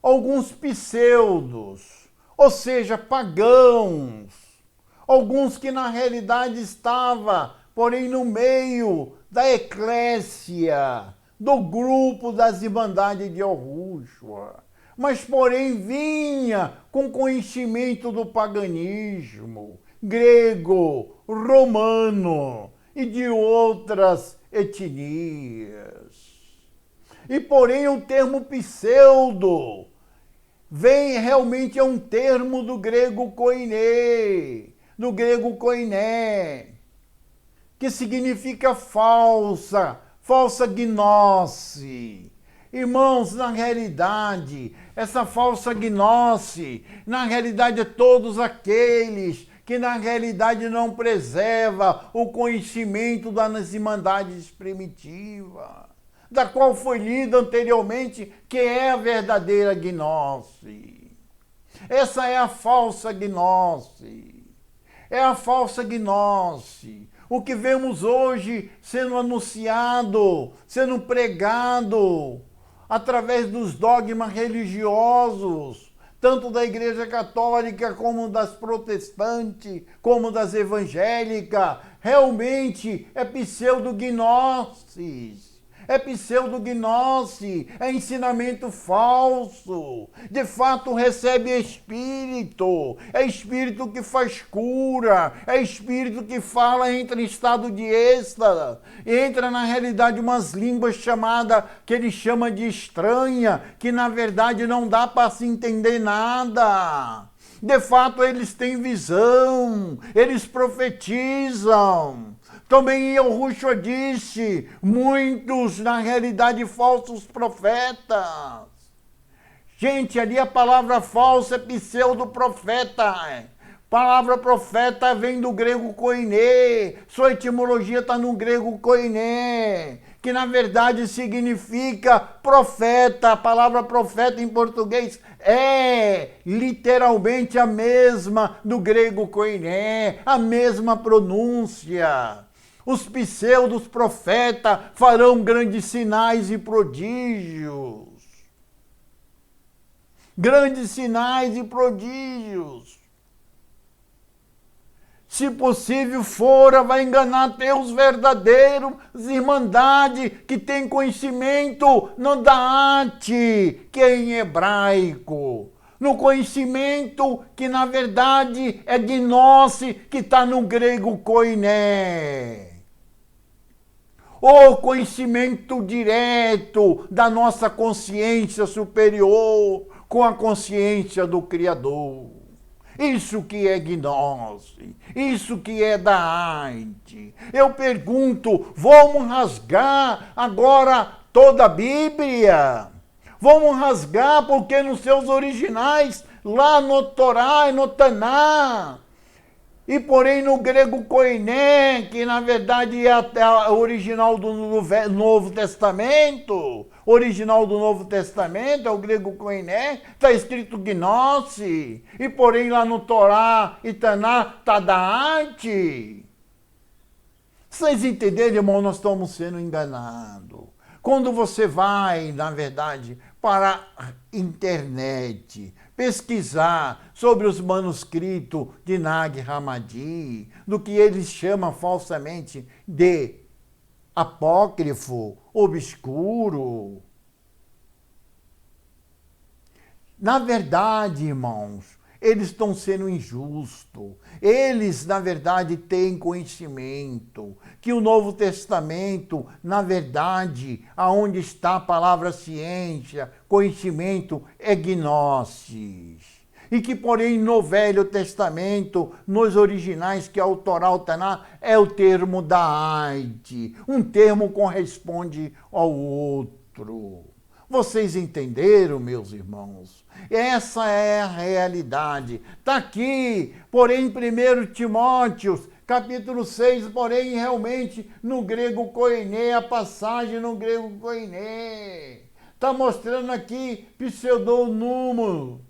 alguns pseudos, ou seja, pagãos, alguns que na realidade estavam, porém no meio da eclésia, do grupo das Irmandades de Yahushua, mas porém vinha com conhecimento do paganismo grego, romano e de outras etnias. E porém o termo pseudo vem realmente é um termo do grego koiné, que significa falsa gnose. Irmãos, na realidade, essa falsa gnose, na realidade é todos aqueles que na realidade não preserva o conhecimento das Irmandades primitivas, da qual foi lido anteriormente, que é a verdadeira gnose. Essa é a falsa gnose. É a falsa gnose. O que vemos hoje sendo anunciado, sendo pregado, através dos dogmas religiosos, tanto da Igreja Católica como das protestantes, como das evangélicas, realmente é pseudognose. É pseudognose, é ensinamento falso. De fato, recebe espírito. É espírito que faz cura. É espírito que fala, entra em estado de êxtase. Entra na realidade umas línguas chamadas, que ele chama de estranha, que na verdade não dá para se entender nada. De fato, eles têm visão, eles profetizam. Também Yahushua disse, muitos, na realidade, falsos profetas. Gente, ali a palavra falsa é pseudo-profeta. Palavra profeta vem do grego koiné. Sua etimologia está no grego koiné, que na verdade significa profeta. A palavra profeta em português é literalmente a mesma do grego koiné, a mesma pronúncia. Os pseudos profetas farão grandes sinais e prodígios. Grandes sinais e prodígios. Se possível fora, vai enganar até os verdadeiros irmandade que tem conhecimento não da arte, que é em hebraico. No conhecimento que na verdade é gnose, que está no grego koiné. O conhecimento direto da nossa consciência superior com a consciência do Criador. Isso que é gnose, isso que é da arte. Eu pergunto, vamos rasgar agora toda a Bíblia? Vamos rasgar porque nos seus originais, lá no Torá e no Taná, e porém no grego koiné, que na verdade é a original do Novo Testamento, original do Novo Testamento é o grego koiné, está escrito gnose, e porém lá no Torá e Taná está da arte. Vocês entenderam, irmão? Nós estamos sendo enganados. Quando você vai, na verdade, para a internet, pesquisar sobre os manuscritos de Nag Hammadi, do que eles chamam falsamente de apócrifo, obscuro. Na verdade, irmãos, eles estão sendo injustos. Eles, na verdade, têm conhecimento que o Novo Testamento, na verdade, aonde está a palavra ciência, conhecimento, é gnosis. E que, porém, no Velho Testamento, nos originais, que é o Torá, o Taná, é o termo da arte. Um termo corresponde ao outro. Vocês entenderam, meus irmãos? Essa é a realidade. Está aqui, porém, em 1 Timóteo, capítulo 6, porém, realmente, no grego koiné, a passagem no grego koiné. Está mostrando aqui pseudonúmero,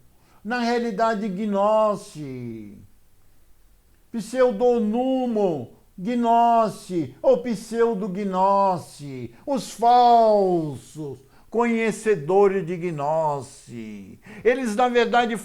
na realidade, gnose. Pseudonúmero, gnose, ou pseudognose, os falsos conhecedores de gnose. Eles, na verdade,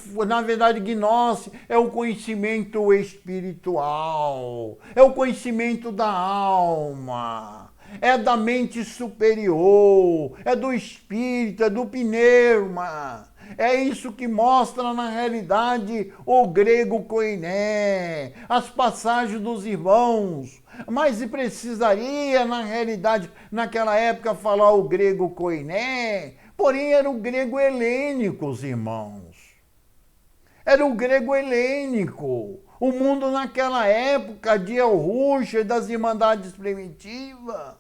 gnose é o conhecimento espiritual, é o conhecimento da alma, é da mente superior, é do espírito, é do pneuma. É isso que mostra na realidade o grego koiné, as passagens dos irmãos. Mas precisaria, na realidade, naquela época, falar o grego koiné, porém era o grego helênico, os irmãos. Era o grego helênico. O mundo naquela época de El Rucha e das Irmandades Primitivas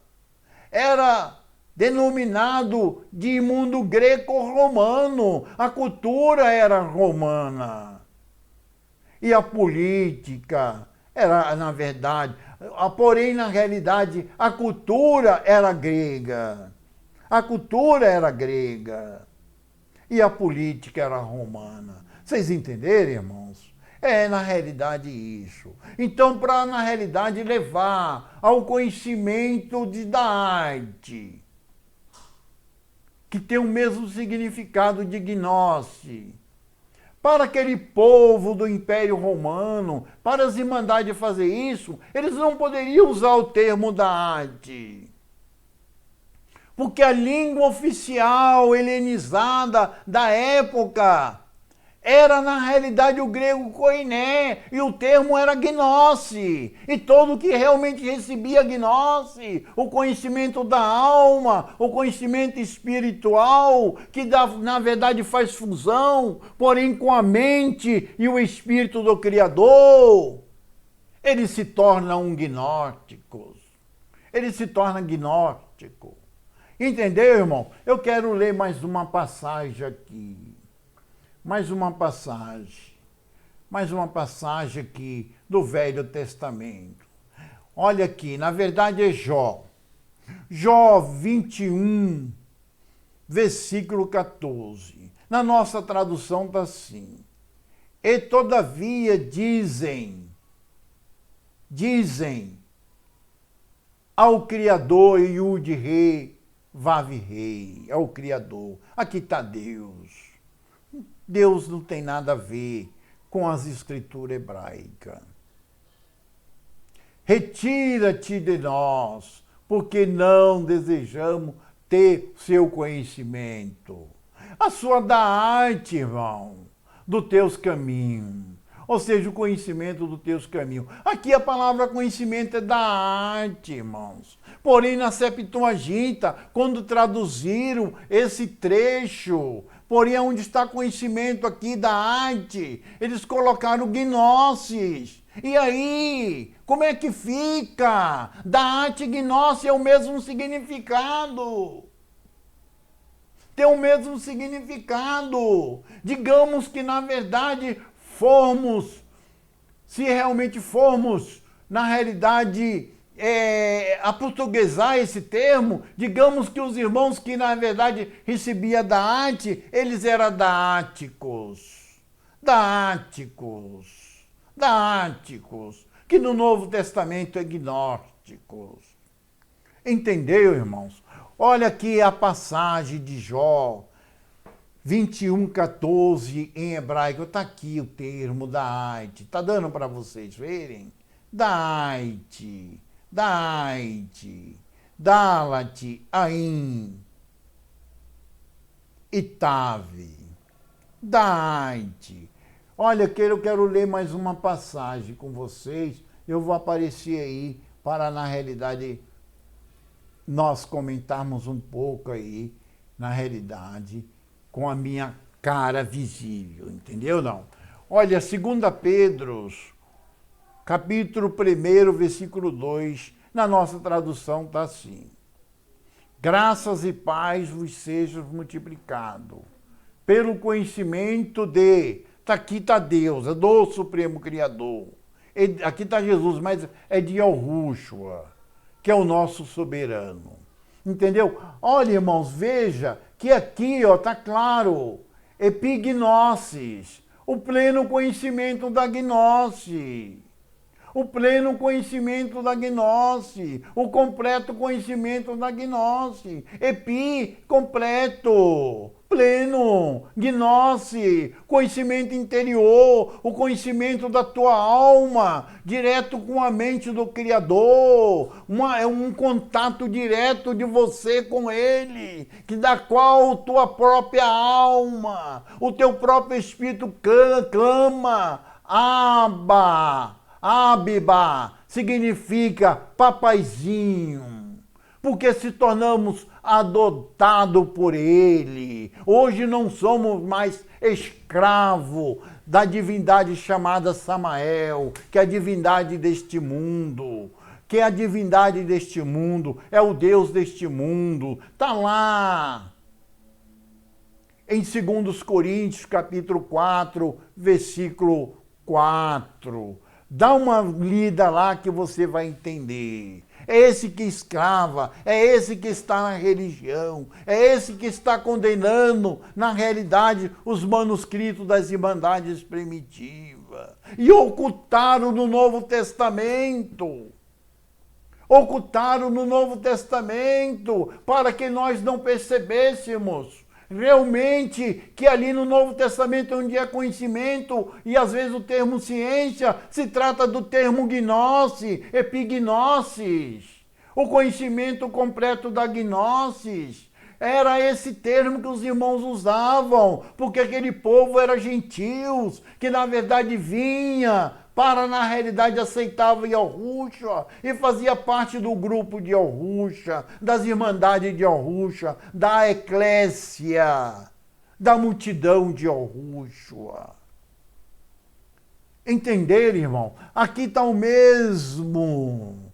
era denominado de mundo greco-romano. A cultura era romana. E a política era, na verdade, porém, na realidade, a cultura era grega. A cultura era grega. E a política era romana. Vocês entenderam, irmãos? É, na realidade, isso. Então, para, na realidade, levar ao conhecimento da arte, que tem o mesmo significado de gnose, para aquele povo do Império Romano, para as irmandades fazer isso, eles não poderiam usar o termo da arte. Porque a língua oficial helenizada da época era, na realidade, o grego koiné, e o termo era gnose. E todo que realmente recebia gnose, o conhecimento da alma, o conhecimento espiritual, que na verdade faz fusão, porém com a mente e o espírito do Criador, ele se torna um gnóstico. Ele se torna gnóstico. Entendeu, irmão? Eu quero ler mais uma passagem aqui. Mais uma passagem aqui do Velho Testamento. Olha aqui, na verdade é Jó. Jó 21, versículo 14. Na nossa tradução está assim. E todavia dizem ao Criador Yud-Rei, Vav-Rei, é o Criador. Aqui está Deus. Deus não tem nada a ver com as escrituras hebraicas. retira-te de nós, porque não desejamos ter seu conhecimento. A sua da arte, irmão, dos teus caminhos. Ou seja, o conhecimento dos teus caminhos. Aqui a palavra conhecimento é da arte, irmãos. Porém, na Septuaginta, quando traduziram esse trecho, porém, onde está conhecimento aqui da arte, eles colocaram gnoses. E aí, como é que fica? Da arte e gnose é o mesmo significado. Tem o mesmo significado. Digamos que, na verdade, se realmente formos, na realidade, aportuguesar esse termo, digamos que os irmãos que, na verdade, recebiam da arte, eles eram dáticos, que no Novo Testamento é gnósticos. Entendeu, irmãos? Olha aqui a passagem de Jó 21:14 em hebraico. Está aqui o termo Daite. Está dando para vocês verem? Daite, Dalate, Aim, Itave, Daite. Olha, eu quero ler mais uma passagem com vocês. Eu vou aparecer aí para, na realidade, nós comentarmos um pouco aí, na realidade, com a minha cara visível, entendeu não? Olha, 2 Pedro, capítulo 1, versículo 2, na nossa tradução está assim: graças e paz vos sejam multiplicado, pelo conhecimento aqui está Deus, é do Supremo Criador. Aqui está Jesus, mas é de Yahushua, que é o nosso soberano. Entendeu? Olha, irmãos, veja que aqui está claro, epignosis, o pleno conhecimento da gnose. O pleno conhecimento da gnose, o completo conhecimento da gnose. Epi, completo, pleno, gnose, conhecimento interior, o conhecimento da tua alma, direto com a mente do Criador, é um contato direto de você com Ele, que da qual tua própria alma, o teu próprio espírito clama, Abiba significa papaizinho, porque se tornamos adotados por Ele. Hoje não somos mais escravos da divindade chamada Samael, que é a divindade deste mundo. Que é a divindade deste mundo, é o Deus deste mundo. Está lá em 2 Coríntios, capítulo 4, versículo 4. Dá uma lida lá que você vai entender. É esse que escrava, é esse que está na religião, é esse que está condenando, na realidade, os manuscritos das Irmandades primitivas. E ocultaram no Novo Testamento. Ocultaram no Novo Testamento para que nós não percebêssemos realmente que ali no Novo Testamento, onde é conhecimento, e às vezes o termo ciência, se trata do termo gnose, epignosis, o conhecimento completo da gnosis. Era esse termo que os irmãos usavam, porque aquele povo era gentios, que na verdade vinha para, na realidade, aceitava Yahushua e fazia parte do grupo de Yahushua, das irmandades de Yahushua, da eclésia, da multidão de Yahushua. Entenderam, irmão? Aqui está o mesmo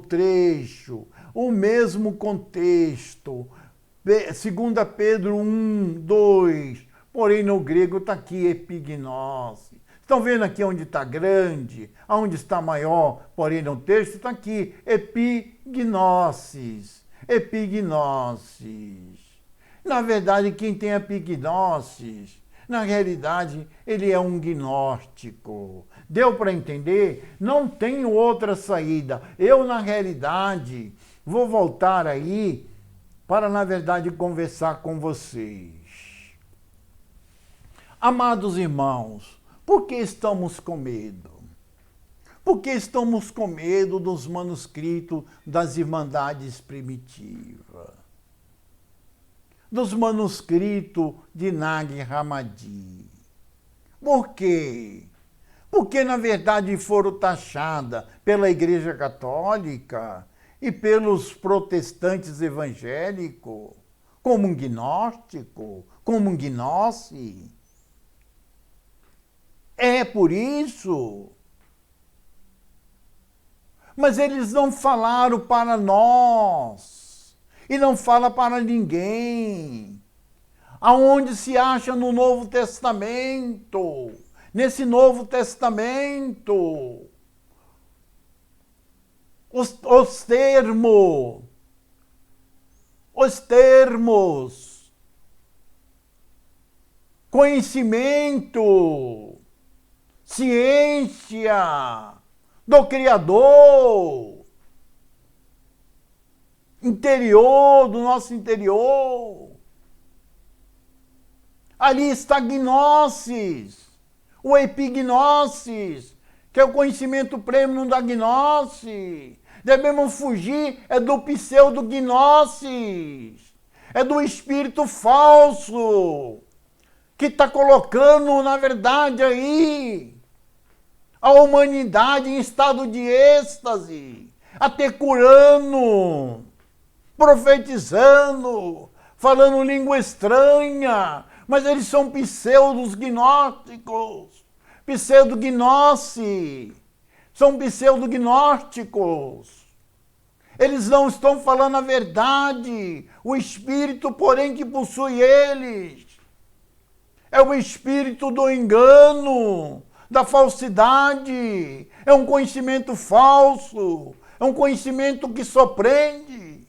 trecho, o mesmo contexto. 2 Pedro 1, 2, porém no grego está aqui epignosis. Estão vendo aqui onde está grande, onde está maior, porém no texto está aqui, epignosis, epignosis. Na verdade, quem tem epignosis, na realidade, ele é um gnóstico. Deu para entender? Não tenho outra saída. Eu, na realidade, vou voltar aí para, na verdade, conversar com vocês. Amados irmãos, por que estamos com medo? Porque estamos com medo dos manuscritos das Irmandades primitivas, dos manuscritos de Nag Hammadi. Por quê? Porque, na verdade, foram taxadas pela Igreja Católica e pelos protestantes evangélicos como um gnóstico, como um gnose. É por isso. Mas eles não falaram para nós e não fala para ninguém. Aonde se acha no Novo Testamento? Nesse Novo Testamento, os termos, conhecimento, ciência do Criador, interior, do nosso interior. Ali está Gnosis, o epignosis, que é o conhecimento pleno da gnose. Devemos fugir do pseudognosis, do espírito falso, que está colocando, na verdade, aí a humanidade em estado de êxtase, até curando, profetizando, falando língua estranha, mas eles são pseudos-gnósticos, pseudo-gnose, são pseudo-gnósticos. Eles não estão falando a verdade, o espírito, porém, que possui eles é o espírito do engano, da falsidade, é um conhecimento falso, é um conhecimento que surpreende.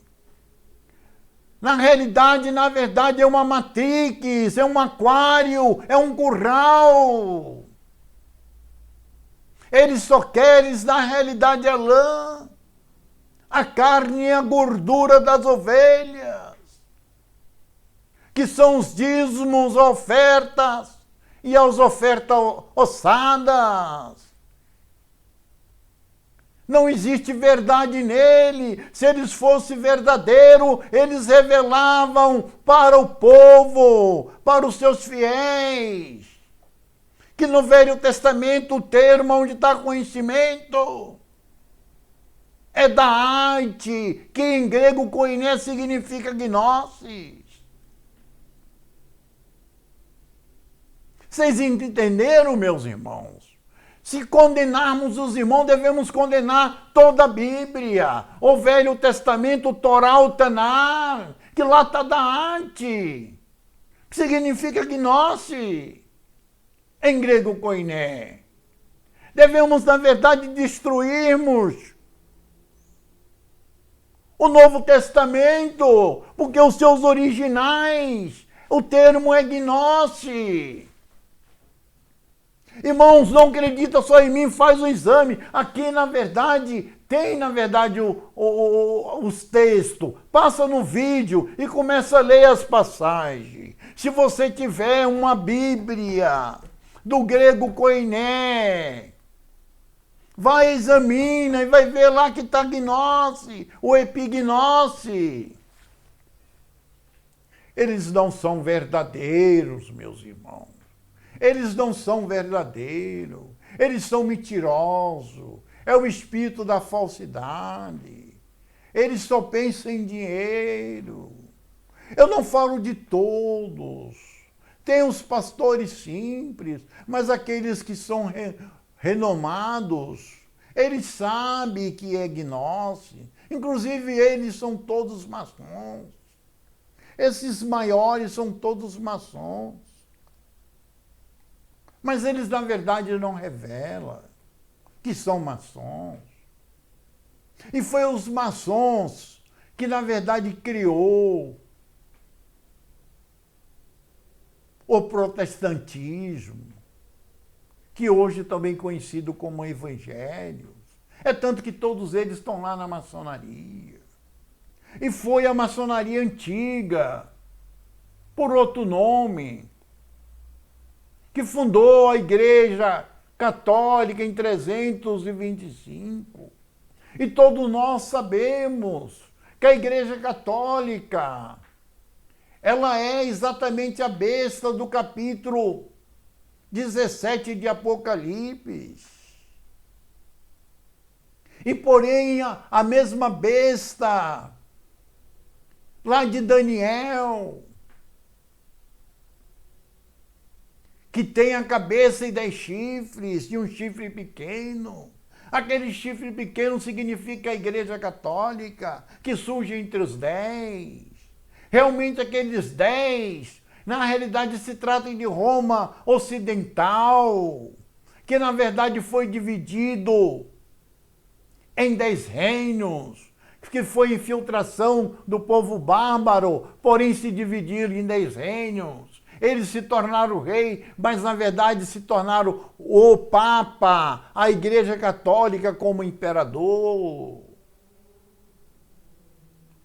Na realidade, na verdade, é uma matrix, é um aquário, é um curral. Eles só querem, na realidade, a lã, a carne e a gordura das ovelhas, que são os dízimos, ofertas e as ofertas ossadas. Não existe verdade nele. Se eles fossem verdadeiros, eles revelavam para o povo, para os seus fiéis, que no Velho Testamento o termo onde está conhecimento é da arte, que em grego koiné significa gnosis. Vocês entenderam, meus irmãos? Se condenarmos os irmãos, devemos condenar toda a Bíblia, o Velho Testamento, o Torá, o Tanar, que lá está da arte, que significa gnose, em grego koiné. Devemos, na verdade, destruirmos o Novo Testamento, porque os seus originais, o termo é gnose. Irmãos, não acredita só em mim, faz o exame. Aqui, na verdade, tem, os textos. Passa no vídeo e começa a ler as passagens. Se você tiver uma Bíblia do grego koiné, vai, examina e vai ver lá que está gnose, o epignose. Eles não são verdadeiros, meus irmãos. Eles não são verdadeiros, eles são mentirosos, é o espírito da falsidade. Eles só pensam em dinheiro. Eu não falo de todos. Tem os pastores simples, mas aqueles que são renomados, eles sabem que é gnose. Inclusive, eles são todos maçons. Esses maiores são todos maçons. Mas eles, na verdade, não revelam que são maçons. E foi os maçons que, na verdade, criou o protestantismo, que hoje é também conhecido como evangelhos. É tanto que todos eles estão lá na maçonaria. E foi a maçonaria antiga, por outro nome, que fundou a Igreja Católica em 325. E todos nós sabemos que a Igreja Católica, ela é exatamente a besta do capítulo 17 de Apocalipse. E porém a mesma besta lá de Daniel, que tem a cabeça e 10 chifres e um chifre pequeno. Aquele chifre pequeno significa a Igreja Católica, que surge entre os 10. Realmente aqueles 10, na realidade se tratam de Roma Ocidental, que na verdade foi dividido em 10 reinos, que foi infiltração do povo bárbaro, porém se dividiram em 10 reinos. Eles se tornaram rei, mas na verdade se tornaram o Papa, a Igreja Católica como imperador,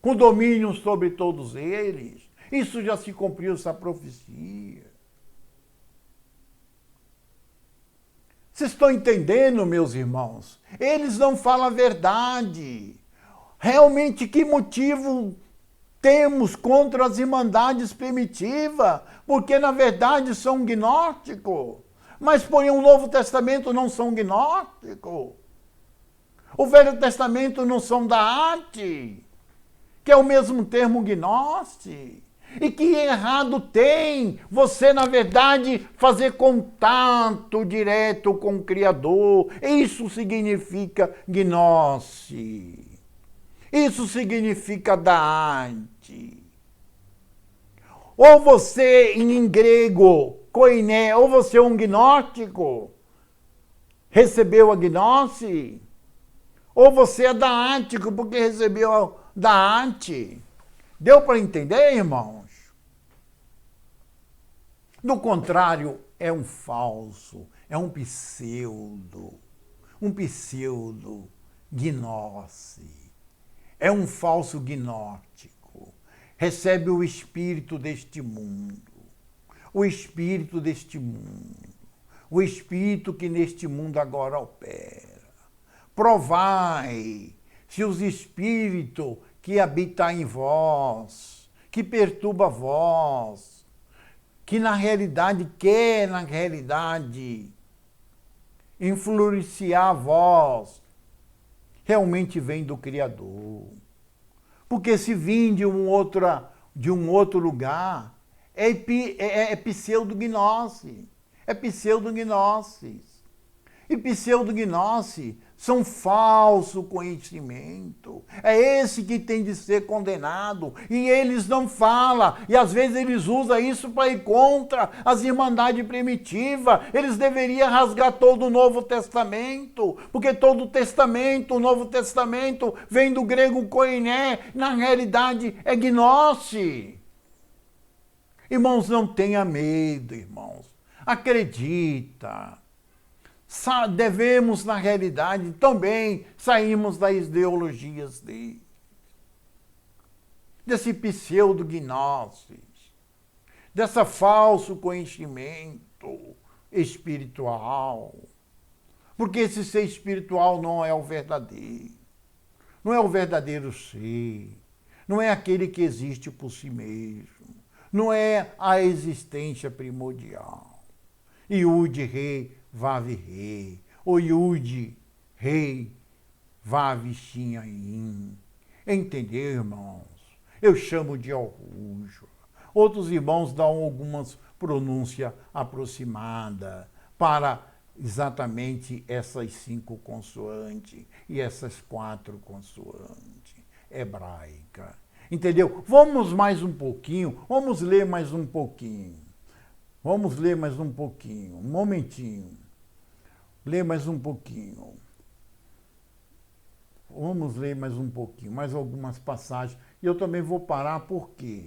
com domínio sobre todos eles. Isso já se cumpriu, essa profecia. Vocês estão entendendo, meus irmãos? Eles não falam a verdade. Realmente, que motivo temos contra as irmandades primitivas? Porque, na verdade, são gnósticos. Mas, porém, o Novo Testamento não são gnósticos. O Velho Testamento não são da arte, que é o mesmo termo gnose. E que errado tem você, na verdade, fazer contato direto com o Criador. Isso significa gnose. Isso significa da arte. Ou você, em grego, koiné, ou você é um gnóstico, recebeu a gnose, ou você é da ático, porque recebeu da arte. Deu para entender, irmãos? Do contrário, é um falso, é um pseudo gnose. É um falso gnóstico. Recebe o espírito deste mundo. O espírito deste mundo. O espírito que neste mundo agora opera. Provai se os espíritos que habitam em vós, que perturba vós, que na realidade quer, influenciar vós, realmente vem do Criador. Porque se vem de um outro lugar, é pseudo-gnose. É pseudo-gnose. E pseudo-gnose são falso conhecimento. É esse que tem de ser condenado. E eles não falam. E às vezes eles usam isso para ir contra as irmandades primitivas. Eles deveriam rasgar todo o Novo Testamento. Porque todo o Testamento, o Novo Testamento, vem do grego koiné. Na realidade é gnose. Irmãos, não tenha medo, irmãos. Acredita. Devemos, na realidade, também sairmos das ideologias desse pseudo-gnose, dessa falso conhecimento espiritual. Porque esse ser espiritual não é o verdadeiro. Não é o verdadeiro ser. Não é aquele que existe por si mesmo. Não é a existência primordial. Yud, Rei, Vav, Rei. O Yud, Rei, Vav, Shin, Ain. Entendeu, irmãos? Eu chamo de Alrujo. Outros irmãos dão algumas pronúncias aproximadas para exatamente essas 5 consoantes e essas 4 consoantes hebraicas. Entendeu? Vamos mais um pouquinho, vamos ler mais um pouquinho. Vamos ler mais um pouquinho, um momentinho. Ler mais um pouquinho. Vamos ler mais um pouquinho, mais algumas passagens. E eu também vou parar, por quê?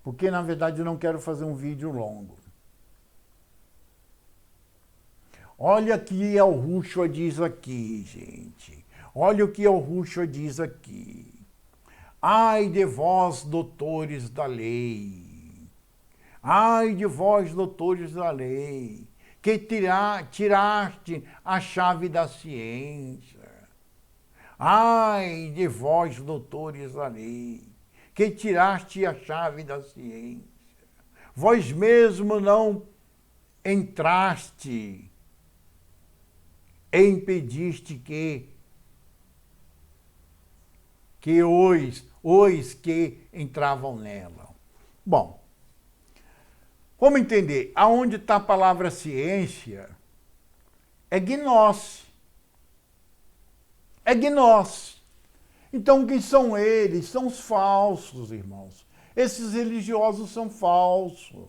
Porque, na verdade, eu não quero fazer um vídeo longo. Olha o que o Rushwa diz aqui, gente. Olha o que o Rushwa diz aqui. Ai de vós, doutores da lei. Ai de vós, doutores da lei, que tiraste a chave da ciência. Ai de vós, doutores da lei, que tiraste a chave da ciência. Vós mesmo não entraste e impediste que os que entravam nela. Bom, vamos entender, aonde está a palavra ciência, é gnose. É gnose. Então, quem são eles? São os falsos, irmãos. Esses religiosos são falsos.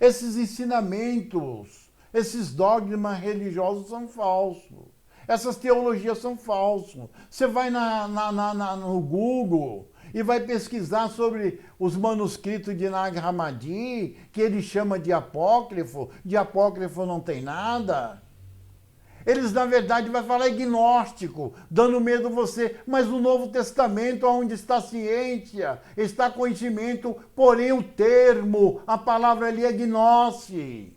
Esses ensinamentos, esses dogmas religiosos são falsos. Essas teologias são falsas. Você vai no Google e vai pesquisar sobre os manuscritos de Nag Hammadi, que ele chama de apócrifo não tem nada. Eles, na verdade, vão falar gnóstico, dando medo a você. Mas no Novo Testamento, onde está a ciência, está conhecimento, porém o termo, a palavra ali é gnose.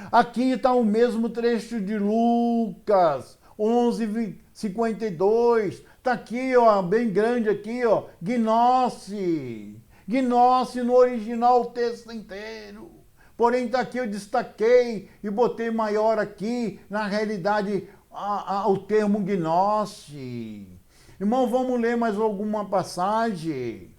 Aqui está o mesmo trecho de Lucas 11:52. Está aqui, ó, bem grande aqui, ó, gnose. Gnose no original, o texto inteiro. Porém, está aqui, eu destaquei e botei maior aqui, na realidade, o termo gnose. Irmão, vamos ler mais alguma passagem.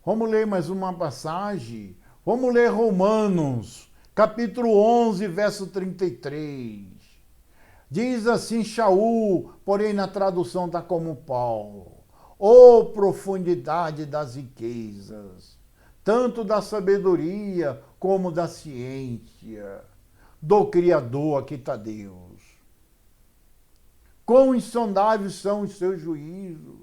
Vamos ler mais uma passagem. Vamos ler Romanos, capítulo 11, verso 33. Diz assim Shaul, porém na tradução está como Paulo. Ô profundidade das riquezas, tanto da sabedoria como da ciência, do Criador, aqui está Deus. Quão insondáveis são os seus juízos,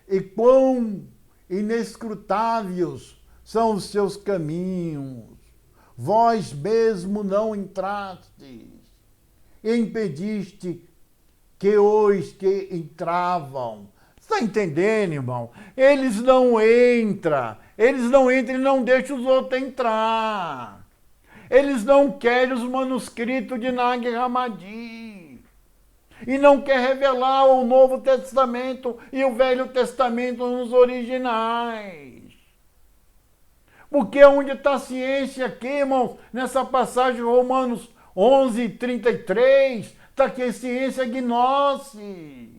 e quão inescrutáveis são os seus caminhos. Vós mesmo não entrastes, e impediste que os que entravam. Está entendendo, irmão? Eles não entram e não deixam os outros entrar. Eles não querem os manuscritos de Nag Hammadi. E não quer revelar o Novo Testamento e o Velho Testamento nos originais. Porque onde está a ciência aqui, irmãos, nessa passagem Romanos 11:33, está aqui a ciência gnose.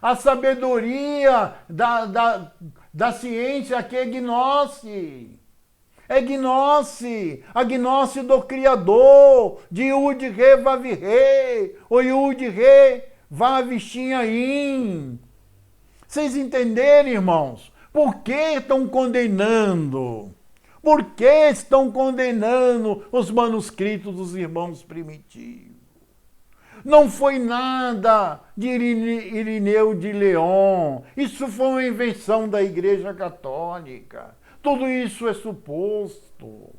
A sabedoria da ciência aqui é gnose. É gnose. A gnose do Criador, de Yud-Re, Vav-Re, ou Yud-Re, Vav-Shin-Ayin. Vocês entenderem, irmãos? Por que estão condenando? Por que estão condenando os manuscritos dos irmãos primitivos? Não foi nada de Irineu de León. Isso foi uma invenção da Igreja Católica. Tudo isso é suposto.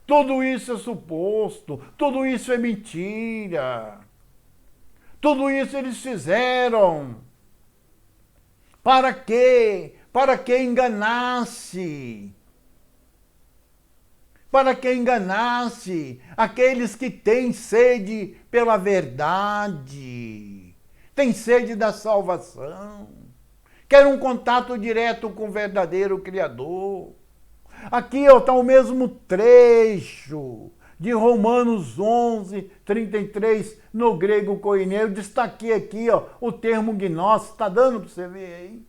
Tudo isso é suposto. Tudo isso é mentira. Tudo isso eles fizeram. Para quê? Para que enganasse. Para que enganasse aqueles que têm sede pela verdade, têm sede da salvação, querem um contato direto com o verdadeiro Criador. Aqui está o mesmo trecho de Romanos 11:33 no grego koiné. Eu destaquei aqui, ó, o termo gnose, está dando para você ver aí?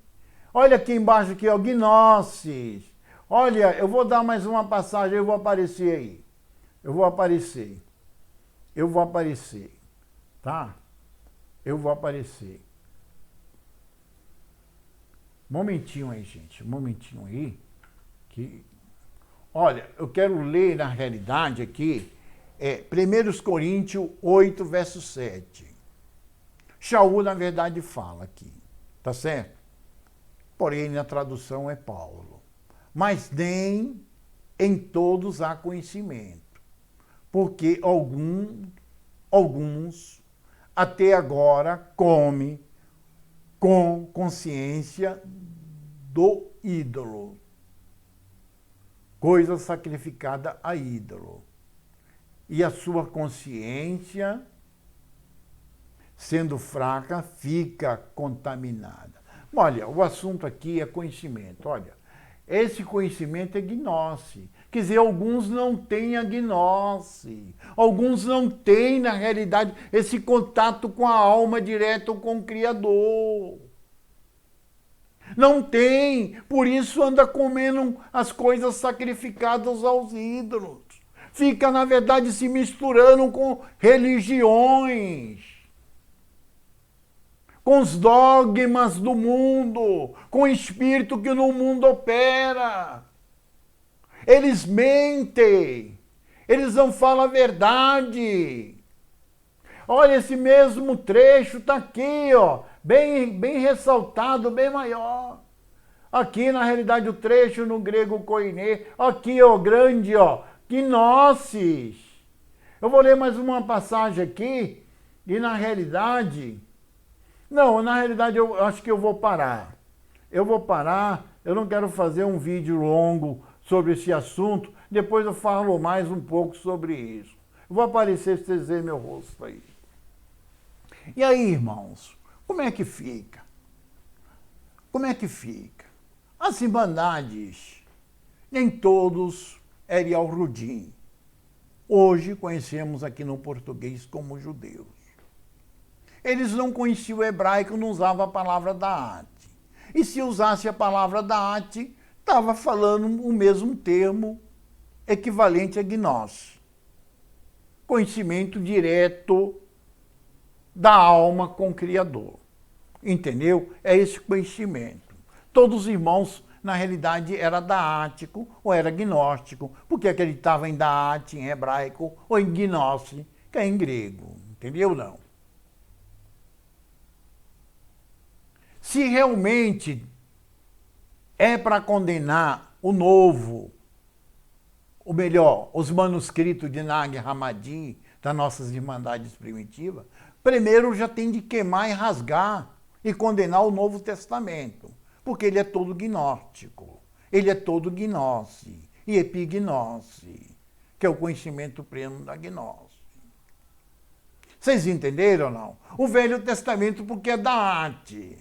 Olha aqui embaixo, aqui, ó, gnosis. Olha, eu vou dar mais uma passagem, eu vou aparecer aí. Eu vou aparecer, tá? Eu vou aparecer. Momentinho aí, gente, momentinho aí. Olha, eu quero ler na realidade aqui, 1 Coríntios 8, verso 7. Shaul, na verdade, fala aqui, tá certo? Porém, na tradução é Paulo. Mas nem em todos há conhecimento, porque alguns até agora comem com consciência do ídolo, coisa sacrificada a ídolo. e a sua consciência, sendo fraca, fica contaminada. Olha, o assunto aqui é conhecimento. Olha, esse conhecimento é gnose. Quer dizer, alguns não têm a gnose. Alguns não têm, na realidade, esse contato com a alma direto com o Criador. Não tem, por isso anda comendo as coisas sacrificadas aos ídolos. Fica, na verdade, se misturando com religiões, com os dogmas do mundo, com o espírito que no mundo opera. Eles mentem, eles não falam a verdade. Olha, esse mesmo trecho está aqui, ó, bem ressaltado, bem maior. Aqui, na realidade, o trecho no grego koiné, aqui, ó, grande, ó, gnosis. Eu vou ler mais uma passagem aqui, e na realidade... Não, na realidade, eu acho que eu vou parar. Eu vou parar, eu não quero fazer um vídeo longo sobre esse assunto, depois eu falo mais um pouco sobre isso. Eu vou aparecer se vocês verem meu rosto aí. E aí, irmãos, como é que fica? Como é que fica? As irmandades, nem todos Erial Rudim. Hoje conhecemos aqui no português como judeus. Eles não conheciam o hebraico, não usavam a palavra Da'at. E se usasse a palavra Da'at, estava falando o mesmo termo equivalente a gnose. Conhecimento direto da alma com o Criador. Entendeu? É esse conhecimento. Todos os irmãos, na realidade, era daático ou era gnóstico, porque acreditavam em Da'at, em hebraico, ou em gnose, que é em grego. Entendeu? Não. Se realmente é para condenar o novo, ou melhor, os manuscritos de Nag Hammadi, das nossas irmandades primitivas, primeiro já tem de queimar e rasgar e condenar o Novo Testamento, porque ele é todo gnóstico, ele é todo gnose e epignose, que é o conhecimento pleno da gnose. Vocês entenderam ou não? O Velho Testamento porque é Da'at.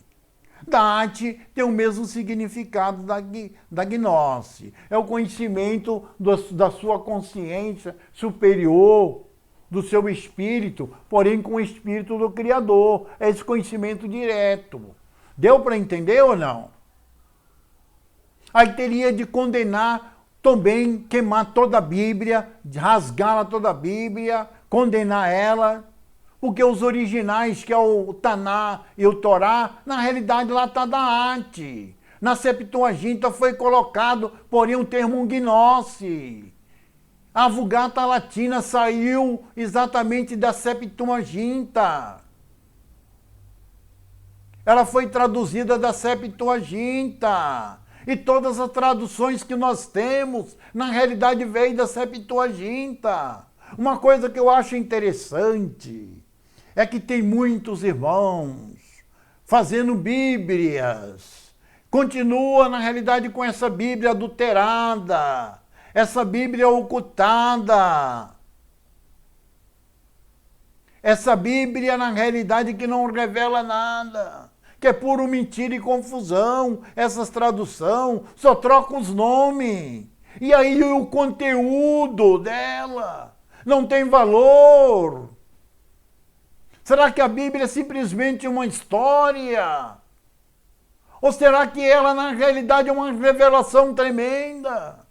Da'at tem o mesmo significado da gnose. É o conhecimento da sua consciência superior, do seu espírito, porém com o espírito do Criador. É esse conhecimento direto. Deu para entender ou não? Aí teria de condenar também, queimar toda a Bíblia, rasgá-la toda a Bíblia, condenar ela, porque os originais, que é o Taná e o Torá, na realidade lá está Da'at. Na Septuaginta foi colocado, porém, um termo gnose. A Vulgata Latina saiu exatamente da Septuaginta. Ela foi traduzida da Septuaginta. E todas as traduções que nós temos, na realidade, veio da Septuaginta. Uma coisa que eu acho interessante é que tem muitos irmãos fazendo Bíblias. Continua, na realidade, com essa Bíblia adulterada, essa Bíblia ocultada. Essa Bíblia, na realidade, que não revela nada, que é puro mentira e confusão. Essas traduções só trocam os nomes. E aí o conteúdo dela não tem valor. Será que a Bíblia é simplesmente uma história? Ou será que ela, na realidade, é uma revelação tremenda?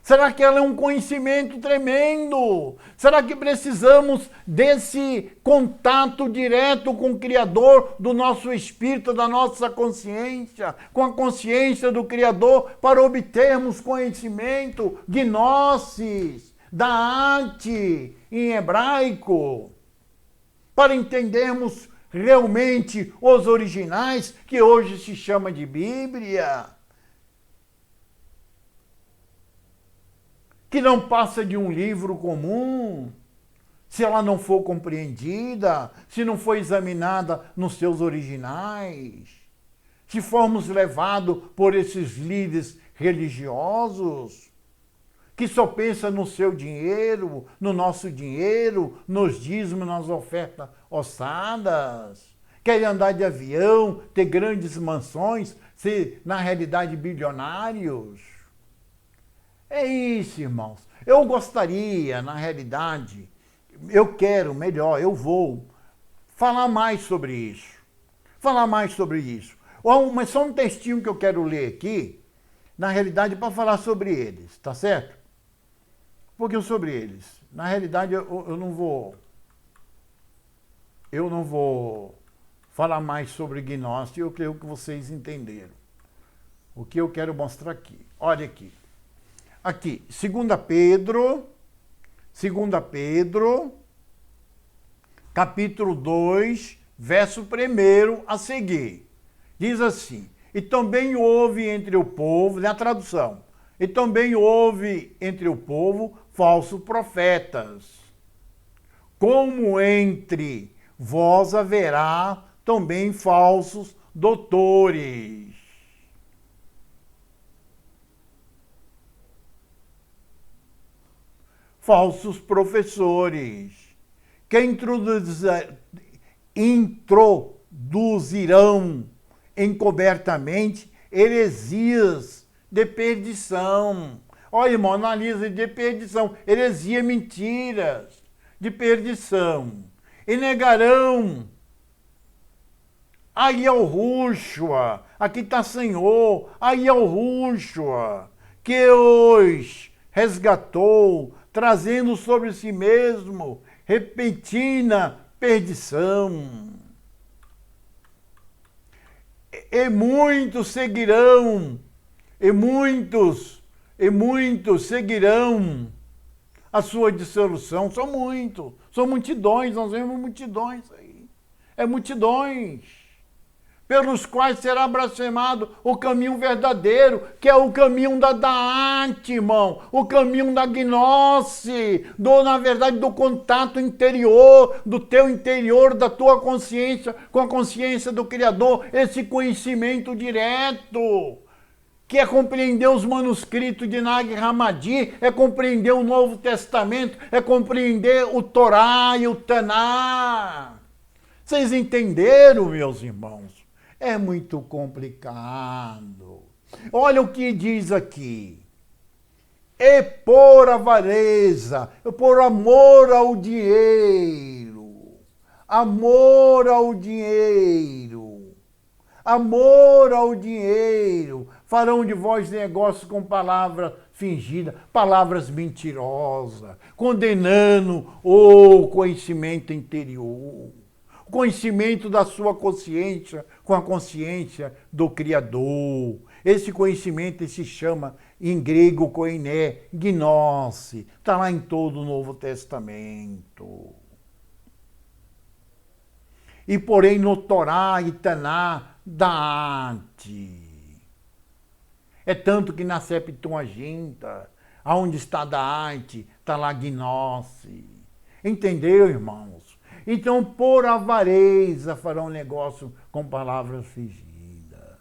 Será que ela é um conhecimento tremendo? Será que precisamos desse contato direto com o Criador, do nosso espírito, da nossa consciência, com a consciência do Criador, para obtermos conhecimento, gnosis, Da'at, em hebraico, para entendermos realmente os originais, que hoje se chama de Bíblia, que não passa de um livro comum, se ela não for compreendida, se não for examinada nos seus originais, se formos levados por esses líderes religiosos, que só pensa no seu dinheiro, no nosso dinheiro, nos dízimos, nas ofertas ossadas. Querem andar de avião, ter grandes mansões, ser, na realidade, bilionários. É isso, irmãos. Eu gostaria, na realidade, eu quero, melhor, eu vou falar mais sobre isso. Falar mais sobre isso. Mas só um textinho que eu quero ler aqui, na realidade, para falar sobre eles, tá certo? Um pouquinho sobre eles. Na realidade, eu não vou falar mais sobre gnóstico, eu creio que vocês entenderam. O que eu quero mostrar aqui. Olha aqui. Aqui, 2 Pedro, capítulo 2, verso 1 a seguir. Diz assim: e também houve entre o povo, na tradução, e também houve entre o povo falsos profetas, como entre vós haverá também falsos doutores. Falsos professores, que introduzirão encobertamente heresias de perdição. Olha, irmão, analisa de perdição, heresia, mentiras de perdição. E negarão, aí é o Rúshua, aqui está Senhor, aí é o Rúshua, que os resgatou, trazendo sobre si mesmo repentina perdição. E muitos seguirão, e muitos seguirão a sua dissolução. São multidões, nós vemos multidões aí. É multidões pelos quais será blasfemado o caminho verdadeiro, que é o caminho da arte, irmão, o caminho da gnose, na verdade, do contato interior, do teu interior, da tua consciência, com a consciência do Criador, esse conhecimento direto, que é compreender os manuscritos de Nag Hammadi, é compreender o Novo Testamento, é compreender o Torá e o Taná. Vocês entenderam, meus irmãos? É muito complicado. Olha o que diz aqui. E por avareza, por amor ao dinheiro, amor ao dinheiro, amor ao dinheiro, farão de vós negócios com palavras fingidas, palavras mentirosas, condenando o conhecimento interior. Conhecimento da sua consciência com a consciência do Criador. Esse conhecimento se chama, em grego, koiné, gnose. Está lá em todo o Novo Testamento. E porém no Torá e Taná da arte. É tanto que na Septuaginta, aonde está da arte, está lá gnose. Entendeu, irmãos? Então, por avareza farão negócio com palavras fingidas,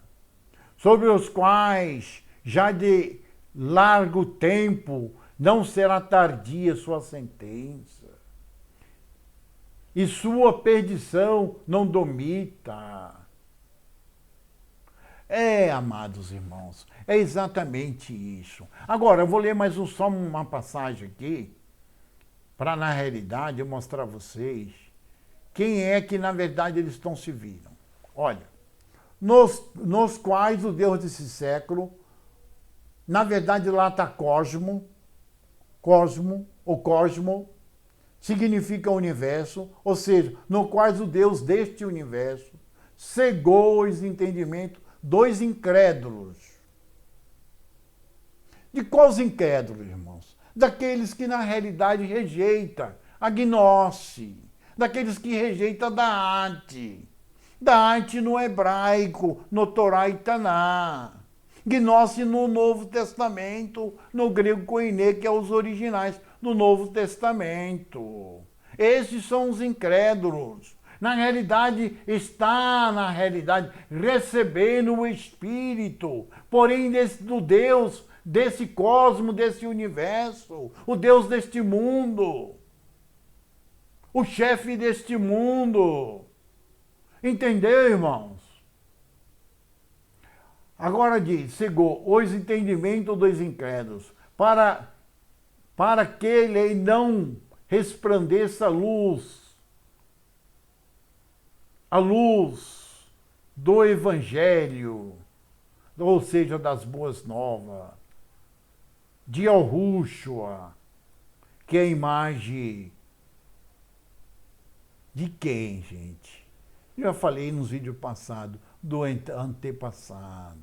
sobre os quais já de largo tempo não será tardia sua sentença, e sua perdição não domita. Amados irmãos, é exatamente isso. Agora, eu vou ler mais só uma passagem aqui, para, na realidade, eu mostrar a vocês quem é que, na verdade, eles estão se vindo. Olha, nos quais o Deus desse século, na verdade, lá está cosmo, ou cosmo, significa universo, ou seja, no quais o Deus deste universo cegou os entendimentos dos incrédulos. De quais incrédulos, irmãos? Daqueles que, na realidade, rejeitam a gnose, daqueles que rejeitam da arte no hebraico, no Torá e Taná, gnose no Novo Testamento, no grego koiné, que é os originais do Novo Testamento. Esses são os incrédulos. Na realidade, está recebendo o Espírito, porém do Deus desse cosmos, desse universo, o Deus deste mundo, o chefe deste mundo. Entendeu, irmãos? Agora diz, cegou os entendimentos dos incrédulos, para que lhe não resplandeça a luz do Evangelho, ou seja, das boas novas, de Yahushua, que é a imagem de quem, gente? Eu já falei nos vídeos passados, do antepassado,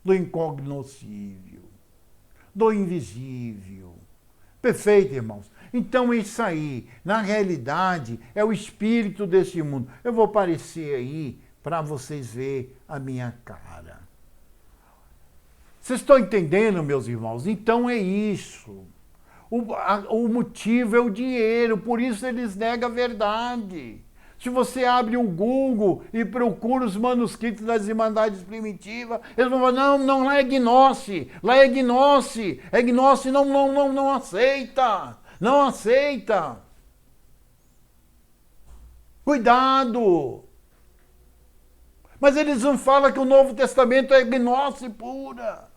do incognoscível, do invisível. Perfeito, irmãos? Então isso aí, na realidade, é o espírito desse mundo. Eu vou aparecer aí para vocês verem a minha cara. Vocês estão entendendo, meus irmãos? Então é isso. O motivo é o dinheiro, por isso eles negam a verdade. Se você abre o Google e procura os manuscritos das Irmandades Primitivas, eles vão falar, não, lá é gnose, é gnose, não aceita, não aceita. Cuidado! Mas eles não falam que o Novo Testamento é gnose pura.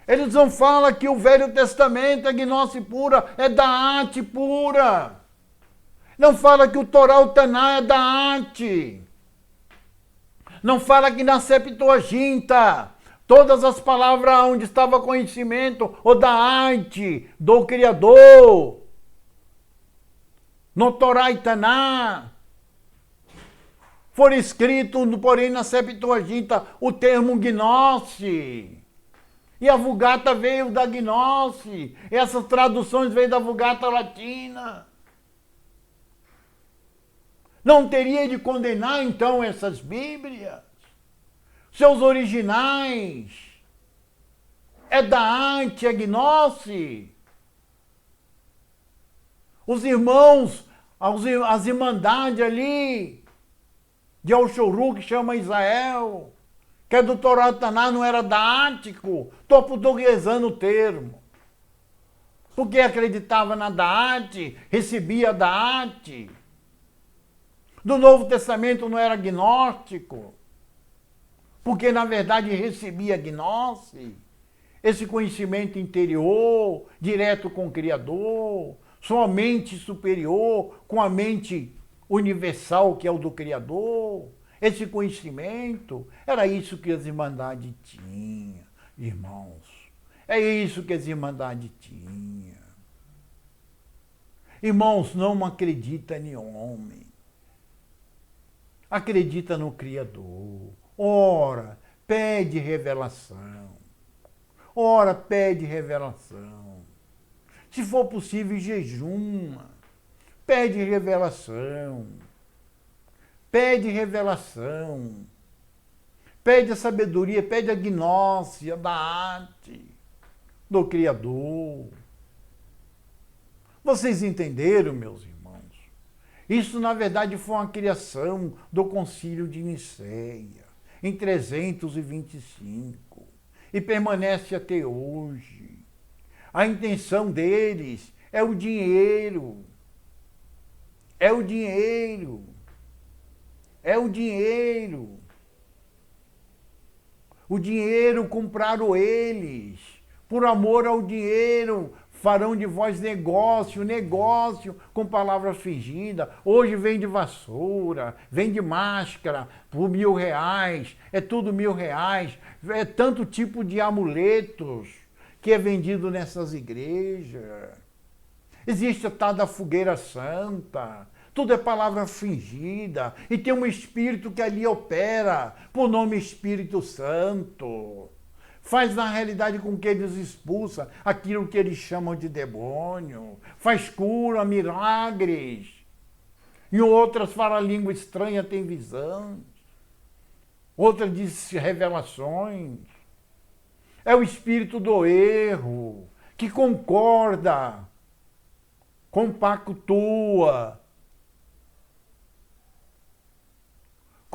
Eles não falam que o Velho Testamento é gnose pura, é da arte pura. Não fala que o Torá, o Taná é da arte. Não fala que na Septuaginta, todas as palavras onde estava conhecimento, ou da arte, do Criador. No Torá e Taná, foi escrito, porém, na Septuaginta, o termo gnose. E a Vulgata veio da gnose. Essas traduções veio da Vulgata Latina. Não teria de condenar, então, essas Bíblias? Seus originais? É da arte, é gnose? Os irmãos, as irmandades ali, de Al-Shuru, que chama Israel, que é do Torá Taná, não era da ático. Estou portuguesando o termo. Porque acreditava na Daate, recebia Daate. Do Novo Testamento não era gnóstico, porque na verdade recebia gnose, esse conhecimento interior, direto com o Criador, sua mente superior, com a mente universal que é o do Criador. Esse conhecimento, era isso que as Irmandades tinham, irmãos. É isso que as Irmandades tinham. Irmãos, não acredita em homem. Acredita no Criador. Ora, pede revelação. Ora, pede revelação. Se for possível, jejuma. Pede revelação. Pede revelação. Pede a sabedoria, pede a gnósia da arte, do Criador. Vocês entenderam, meus irmãos? Isso, na verdade, foi uma criação do Concílio de Nicéia, em 325, e permanece até hoje. A intenção deles é o dinheiro. É o dinheiro. É o dinheiro. O dinheiro compraram eles. Por amor ao dinheiro, farão de vós negócio com palavras fingidas. Hoje vem de vassoura, vem de máscara por R$1.000. É tudo R$1.000. É tanto tipo de amuletos que é vendido nessas igrejas. Existe a tal da fogueira santa. Tudo é palavra fingida. E tem um espírito que ali opera, por nome Espírito Santo. Faz na realidade com que eles expulsam aquilo que eles chamam de demônio. Faz cura, milagres. Em outras fala língua estranha, tem visão. Outra diz revelações. É o espírito do erro, que concorda, compactua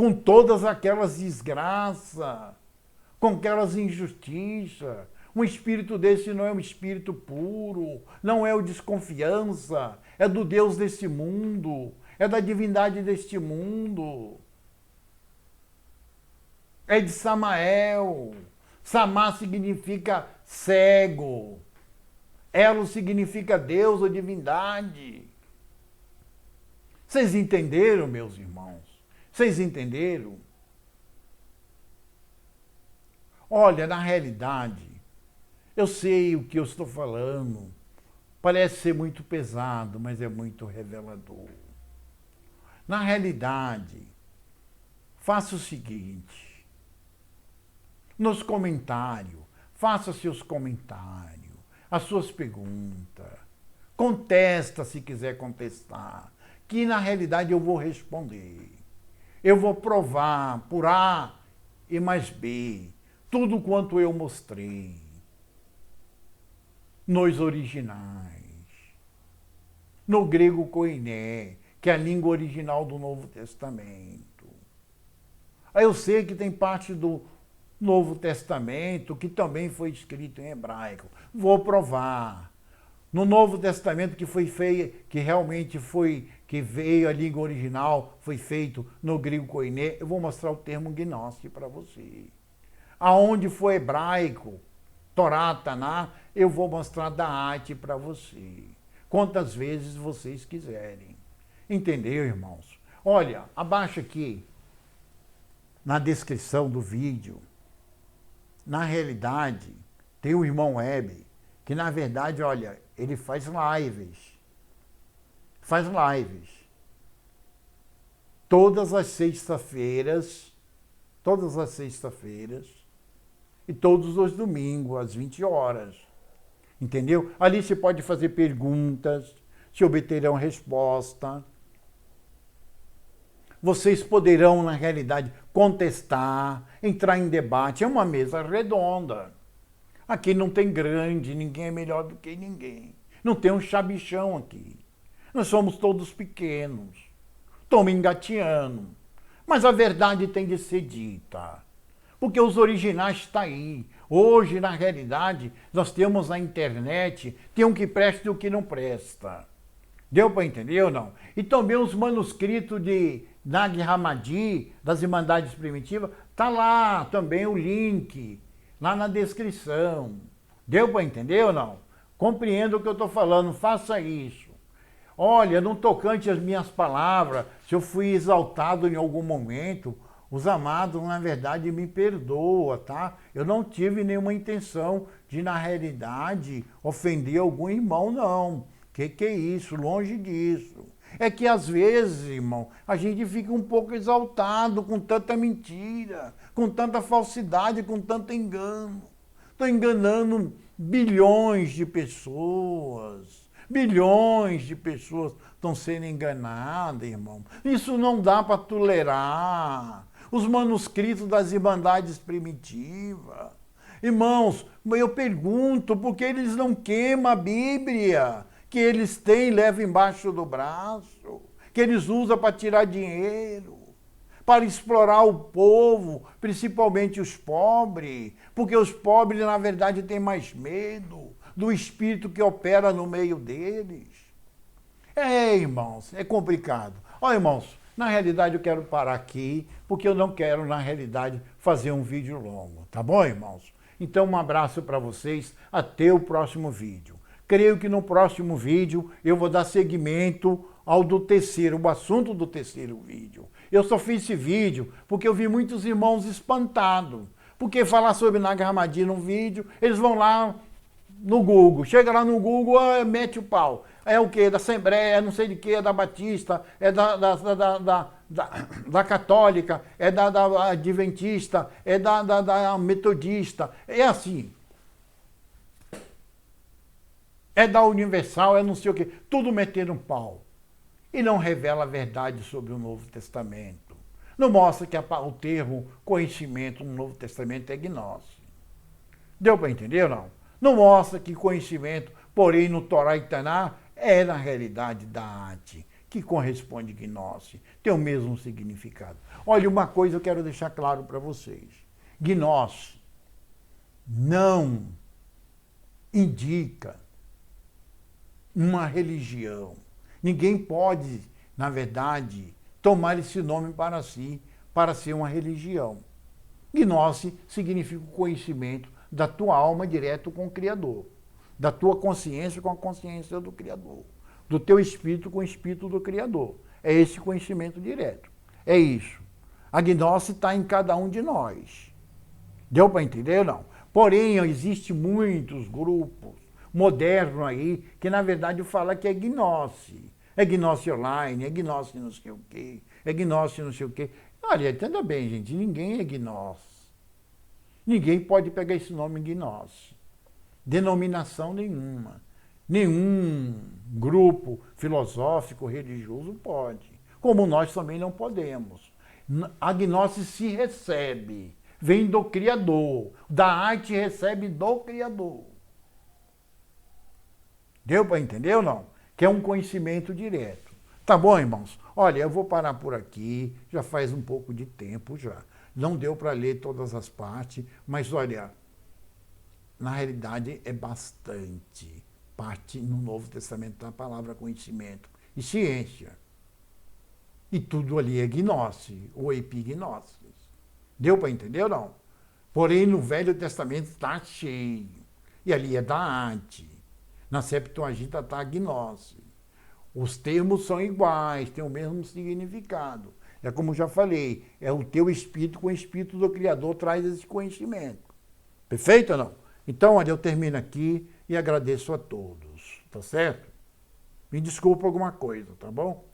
com todas aquelas desgraças, com aquelas injustiças. Um espírito desse não é um espírito puro, não é o desconfiança, é do Deus desse mundo, é da divindade deste mundo. É de Samael. Samá significa cego. Elo significa Deus ou divindade. Vocês entenderam, meus irmãos? Vocês entenderam? Olha, na realidade, eu sei o que eu estou falando. Parece ser muito pesado, mas é muito revelador. Na realidade, faça o seguinte. Nos comentários, faça seus comentários, as suas perguntas. Contesta se quiser contestar, que na realidade eu vou responder. Eu vou provar por A e mais B tudo quanto eu mostrei nos originais, no grego koiné, que é a língua original do Novo Testamento. Aí eu sei que tem parte do Novo Testamento que também foi escrito em hebraico. Vou provar. No Novo Testamento que foi feito, que realmente foi, que veio a língua original, foi feito no grego koiné, eu vou mostrar o termo gnóstico para você. Aonde foi hebraico, Torá, Taná, eu vou mostrar da arte para você. Quantas vezes vocês quiserem. Entendeu, irmãos? Olha, abaixo aqui, na descrição do vídeo, na realidade, tem o irmão Web, que na verdade, olha, ele faz lives. Faz lives. Todas as sextas-feiras, e todos os domingos, às 20 horas. Entendeu? Ali você pode fazer perguntas, se obterão resposta. Vocês poderão, na realidade, contestar, entrar em debate. É uma mesa redonda. Aqui não tem grande, ninguém é melhor do que ninguém. Não tem um chabichão aqui. Nós somos todos pequenos. Estamos engateando. Mas a verdade tem de ser dita. Porque os originais estão aí. Hoje, na realidade, nós temos na internet, tem um que presta e o que não presta. Deu para entender ou não? E também os manuscritos de Nag Hammadi, das Irmandades Primitivas, tá lá também o link, lá na descrição. Deu para entender ou não? Compreenda o que eu estou falando, faça isso. Olha, no tocante às minhas palavras, se eu fui exaltado em algum momento, os amados, na verdade, me perdoam, tá? Eu não tive nenhuma intenção de, na realidade, ofender algum irmão, não. Que é isso? Longe disso. É que, às vezes, irmão, a gente fica um pouco exaltado com tanta mentira, com tanta falsidade, com tanto engano. Estou enganando bilhões de pessoas. Bilhões de pessoas estão sendo enganadas, irmão. Isso não dá para tolerar. Os manuscritos das Irmandades Primitivas. Irmãos, eu pergunto por que eles não queimam a Bíblia que eles têm, levam embaixo do braço, que eles usam para tirar dinheiro, para explorar o povo, principalmente os pobres, porque os pobres, na verdade, têm mais medo do espírito que opera no meio deles. É, irmãos, é complicado. Ó, irmãos, na realidade eu quero parar aqui, porque eu não quero, na realidade, fazer um vídeo longo, tá bom, irmãos? Então, um abraço para vocês, até o próximo vídeo. Creio que no próximo vídeo eu vou dar seguimento ao do terceiro, o assunto do terceiro vídeo. Eu só fiz esse vídeo porque eu vi muitos irmãos espantados. Porque falar sobre Nag Hammadi num vídeo, eles vão lá no Google. Chega lá no Google, mete o pau. É o quê? Da Assembleia, é não sei de quê, é da Batista, é da Católica, é da Adventista, é da Metodista. É assim. É da Universal, é não sei o quê. Tudo metendo um pau. E não revela a verdade sobre o Novo Testamento. Não mostra que o termo conhecimento no Novo Testamento é gnose. Deu para entender ou não? Não mostra que conhecimento, porém, no Torá e Taná, é na realidade da arte, que corresponde a gnose, tem o mesmo significado. Olha, uma coisa eu quero deixar claro para vocês. Gnose não indica uma religião. Ninguém pode, na verdade, tomar esse nome para si, para ser uma religião. Gnose significa o conhecimento da tua alma direto com o Criador, da tua consciência com a consciência do Criador, do teu espírito com o espírito do Criador. É esse conhecimento direto. É isso. A gnose está em cada um de nós. Deu para entender ou não? Porém, existem muitos grupos modernos aí que, na verdade, falam que é gnose. É gnose online, é gnose não sei o quê, é gnose não sei o quê. Olha, entenda bem, gente, ninguém é gnose. Ninguém pode pegar esse nome gnose. Denominação nenhuma. Nenhum grupo filosófico, religioso pode. Como nós também não podemos. A gnose se recebe, vem do Criador. Da arte recebe do Criador. Deu para entender ou não? Que é um conhecimento direto. Tá bom, irmãos? Olha, eu vou parar por aqui, já faz um pouco de tempo já. Não deu para ler todas as partes, mas olha, na realidade é bastante parte no Novo Testamento da palavra conhecimento e ciência. E tudo ali é gnose ou epignose. Deu para entender ou não? Porém, no Velho Testamento está cheio. E ali é da arte. Na Septuaginta está a gnose. Os termos são iguais, têm o mesmo significado. É como já falei, é o teu espírito com o espírito do Criador traz esse conhecimento. Perfeito ou não? Então, olha, eu termino aqui e agradeço a todos, tá certo? Me desculpa alguma coisa, tá bom?